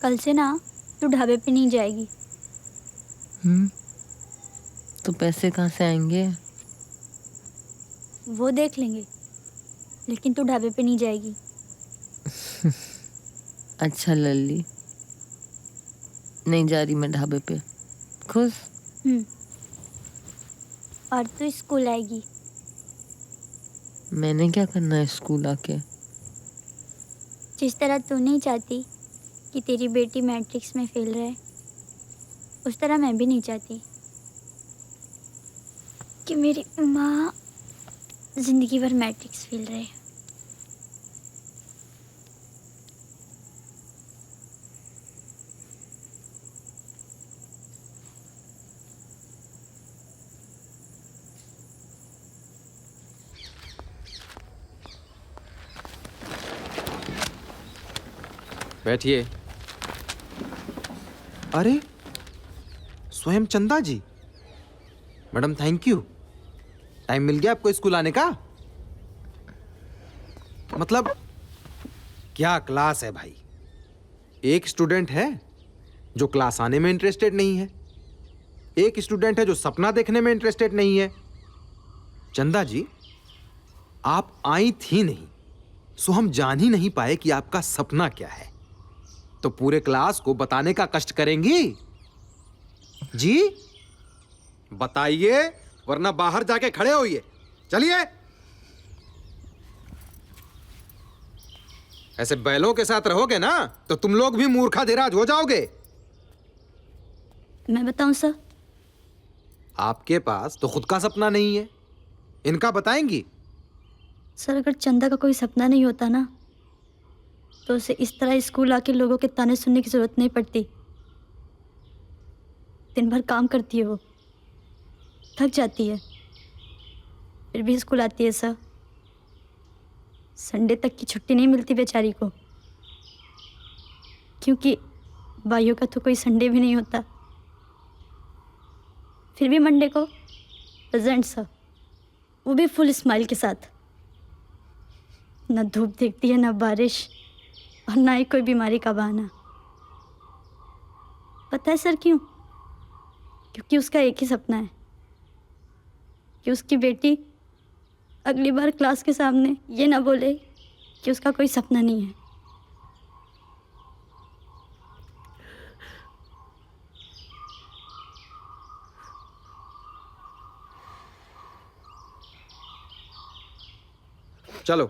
[SPEAKER 2] कल से ना तू ढाबे पे नहीं जाएगी।
[SPEAKER 3] तो पैसे कहाँ से आएंगे?
[SPEAKER 2] वो देख लेंगे, लेकिन तू ढाबे पे नहीं जाएगी।
[SPEAKER 3] अच्छा लल्ली, नहीं जा रही मैं ढाबे पे। खुश?
[SPEAKER 2] और तू स्कूल आएगी।
[SPEAKER 3] मैंने क्या करना है स्कूल आके?
[SPEAKER 2] जिस तरह तू नहीं चाहती कि तेरी बेटी मैट्रिक्स में फेल रहे, उस तरह मैं भी नहीं चाहती कि मेरी माँ जिंदगी भर मैट्रिक्स फेल रहे।
[SPEAKER 19] बैठिए। अरे स्वयं Chanda ji. Madam thank you. Time मिल गया आपको स्कूल आने का? मतलब क्या क्लास है भाई। एक स्टूडेंट है जो क्लास आने में इंटरेस्टेड नहीं है, एक स्टूडेंट है जो सपना देखने में इंटरेस्टेड नहीं है। चंदा जी, आप आई थी नहीं, सो हम जान ही नहीं पाए कि आपका सपना क्या है। तो पूरे क्लास को बताने का कष्ट करेंगी जी? बताइए, वरना बाहर जाके खड़े होइए। चलिए। ऐसे बैलों के साथ रहोगे ना तो तुम लोग भी मूर्खाधिराज हो जाओगे।
[SPEAKER 2] मैं बताऊं सर?
[SPEAKER 19] आपके पास तो खुद का सपना नहीं है, इनका बताएंगी?
[SPEAKER 2] सर अगर चंदा का कोई सपना नहीं होता ना तो उसे इस तरह स्कूल आके लोगों के ताने सुनने की जरूरत नहीं पड़ती। दिन भर काम करती है, वो थक जाती है, फिर भी स्कूल आती है सर। संडे तक की छुट्टी नहीं मिलती बेचारी को, क्योंकि भाइयों का तो कोई संडे भी नहीं होता। फिर भी मंडे को प्रेजेंट सर, वो भी फुल स्माइल के साथ। न धूप देखती है, न बारिश, और ना ही कोई बीमारी का बहाना। पता है सर क्यों? क्योंकि उसका एक ही सपना है कि उसकी बेटी अगली बार क्लास के सामने ये ना बोले कि उसका कोई सपना नहीं है।
[SPEAKER 19] चलो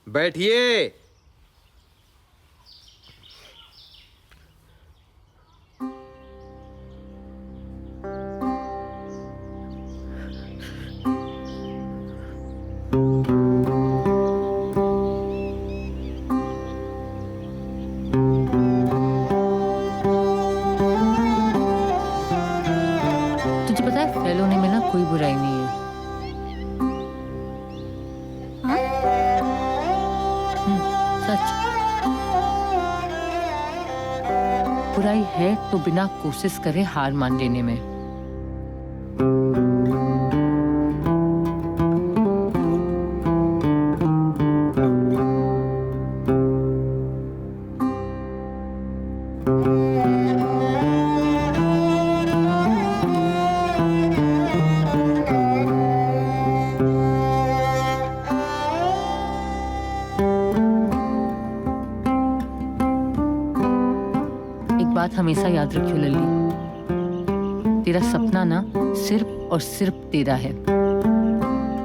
[SPEAKER 19] बैठिए।
[SPEAKER 3] तुझे पता है फेल होने में ना कोई बुराई नहीं है। सच। बुराई है तो बिना कोशिश करे हार मान लेने में। बात हमेशा याद रखियो लल्ली, तेरा सपना ना सिर्फ और सिर्फ तेरा है।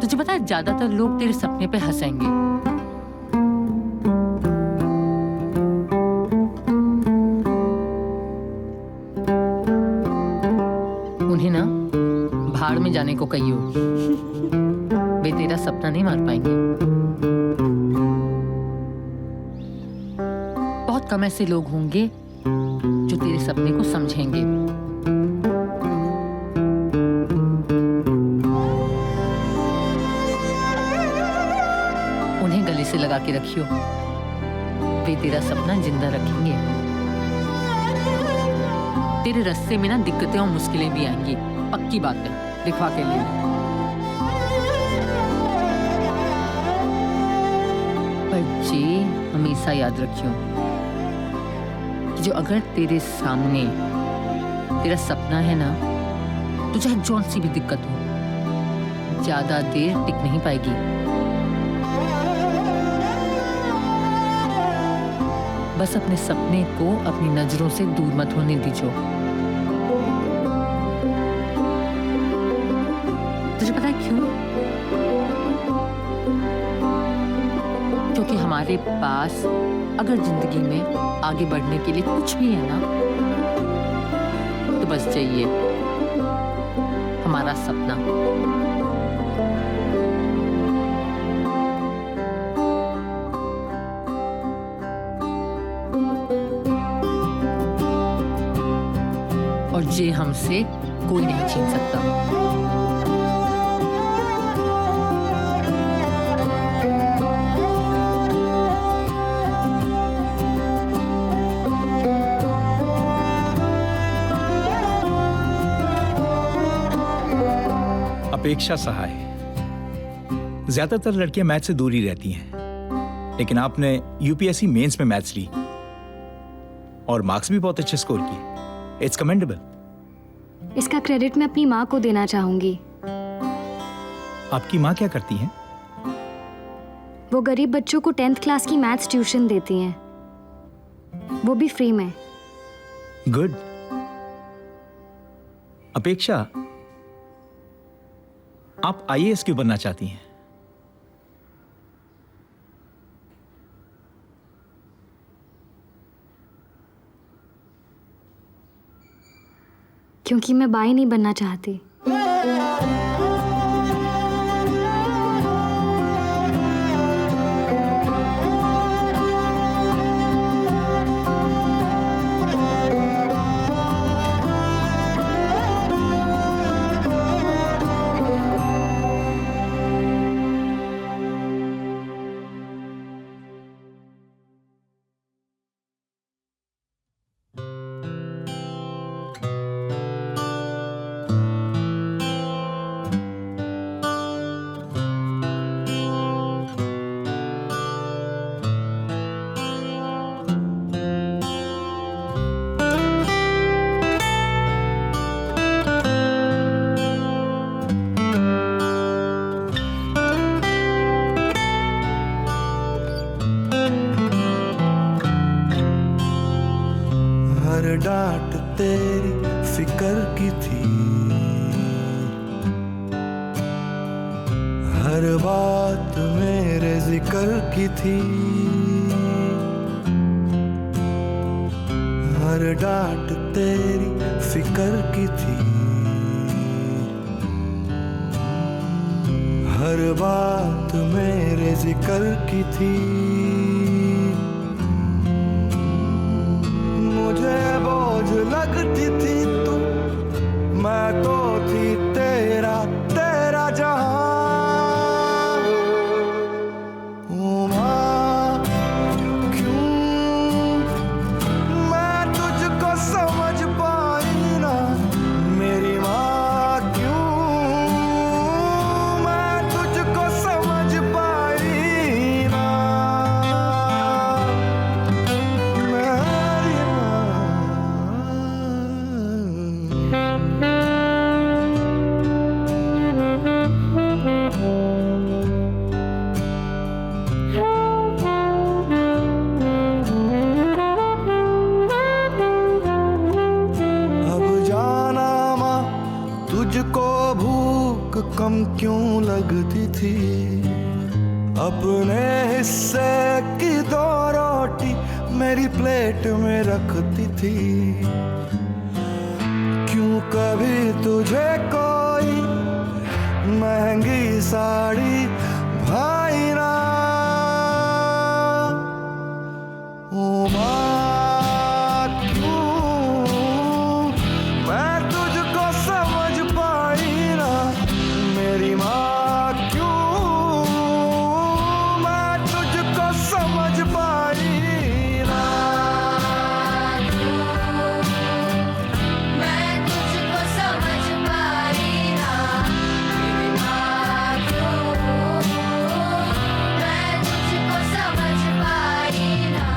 [SPEAKER 3] तुझे पता है ज्यादातर लोग तेरे सपने पे हंसेंगे, उन्हें ना भाड़ में जाने को कहियो, वे तेरा सपना नहीं मार पाएंगे। बहुत कम ऐसे लोग होंगे जो तेरे सपने को समझेंगे। उन्हें गले से लगा के रखियो, वे तेरा सपना जिंदा रखेंगे। तेरे रास्ते में ना दिक्कतें और मुश्किलें भी आएंगी, पक्की बात है, दिखवा के लिए। पर जी हमेशा याद रखियो, जो अगर तेरे सामने तेरा सपना है ना, तो चाहे जौन सी भी दिक्कत हो, ज्यादा देर टिक नहीं पाएगी। बस अपने सपने को अपनी नजरों से दूर मत होने दीजिए। तुझे पता है क्यों? क्योंकि हमारे पास अगर जिंदगी में आगे बढ़ने के लिए कुछ भी है ना, तो बस चाहिए हमारा सपना। और ये हमसे कोई नहीं छीन सकता।
[SPEAKER 8] अपेक्षा सहाय। ज्यादातर लड़कियां मैथ से दूर ही रहती हैं, लेकिन आपने यूपीएससी मेंस में मैथ्स ली और मार्क्स भी बहुत अच्छे स्कोर किए। It's commendable.
[SPEAKER 20] इसका क्रेडिट मैं अपनी माँ को देना चाहूंगी।
[SPEAKER 8] आपकी माँ क्या करती हैं?
[SPEAKER 20] वो गरीब बच्चों को 10th क्लास की मैथ्स ट्यूशन देती हैं, वो भी फ्री में।
[SPEAKER 8] गुड। अपेक्षा, आप आईएएस क्यों बनना चाहती हैं?
[SPEAKER 20] क्योंकि मैं बाई नहीं बनना चाहती।
[SPEAKER 1] डांट तेरी फिक्र की थी, हर बात मेरे जिक्र की थी, हर डांट तेरी फिक्र की थी, हर बात मेरे जिक्र की थी। मुझे बोझ लगती थी तू, मैं तो थी तेरा तेरा जहां। माँ क्यों मैं तुझको समझ पाई ना, मेरी माँ क्यों मैं तुझको समझ पाई ना। तुझको भूख कम क्यों लगती थी, अपने हिस्से की 2 रोटी मेरी प्लेट में रखती थी। क्यों कभी तुझे कोई महंगी साड़ी भाई ना। ओ माँ क्यों मैं तुझको समझ पाई ना, मेरी माँ क्यों मैं तुझको समझ पाई ना। मैं तुझको समझ पाई ना, मेरी माँ क्यों मैं तुझको समझ पाई ना।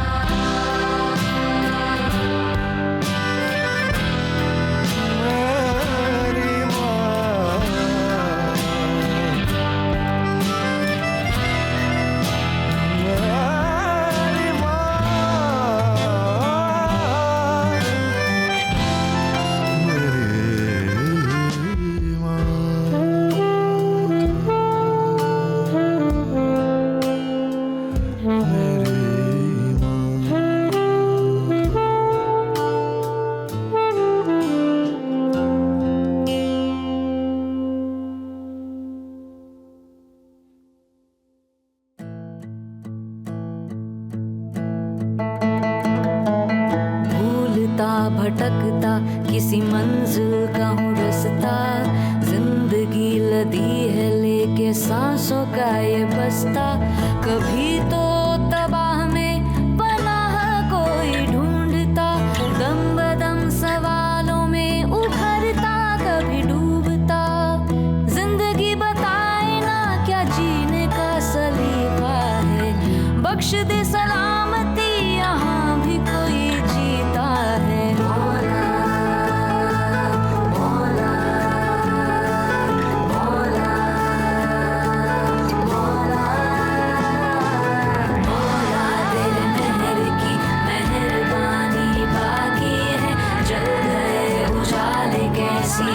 [SPEAKER 12] भटकता किसी मंजिल का हूँ रास्ता, जिंदगी लदी है लेके सांसों का ये बस्ता। कभी तो तबाह में पनाह कोई ढूंढता, दम बदम सवालों में उभरता कभी डूबता। जिंदगी बताए ना क्या जीने का सलीका है, बख्श बख्श दे सलामती, यहाँ भी कोई जीता है। मौला मौला मौला मौला मौला, तेरे मेहर की मेहरबानी बाकी है, जल गए उजाले कैसी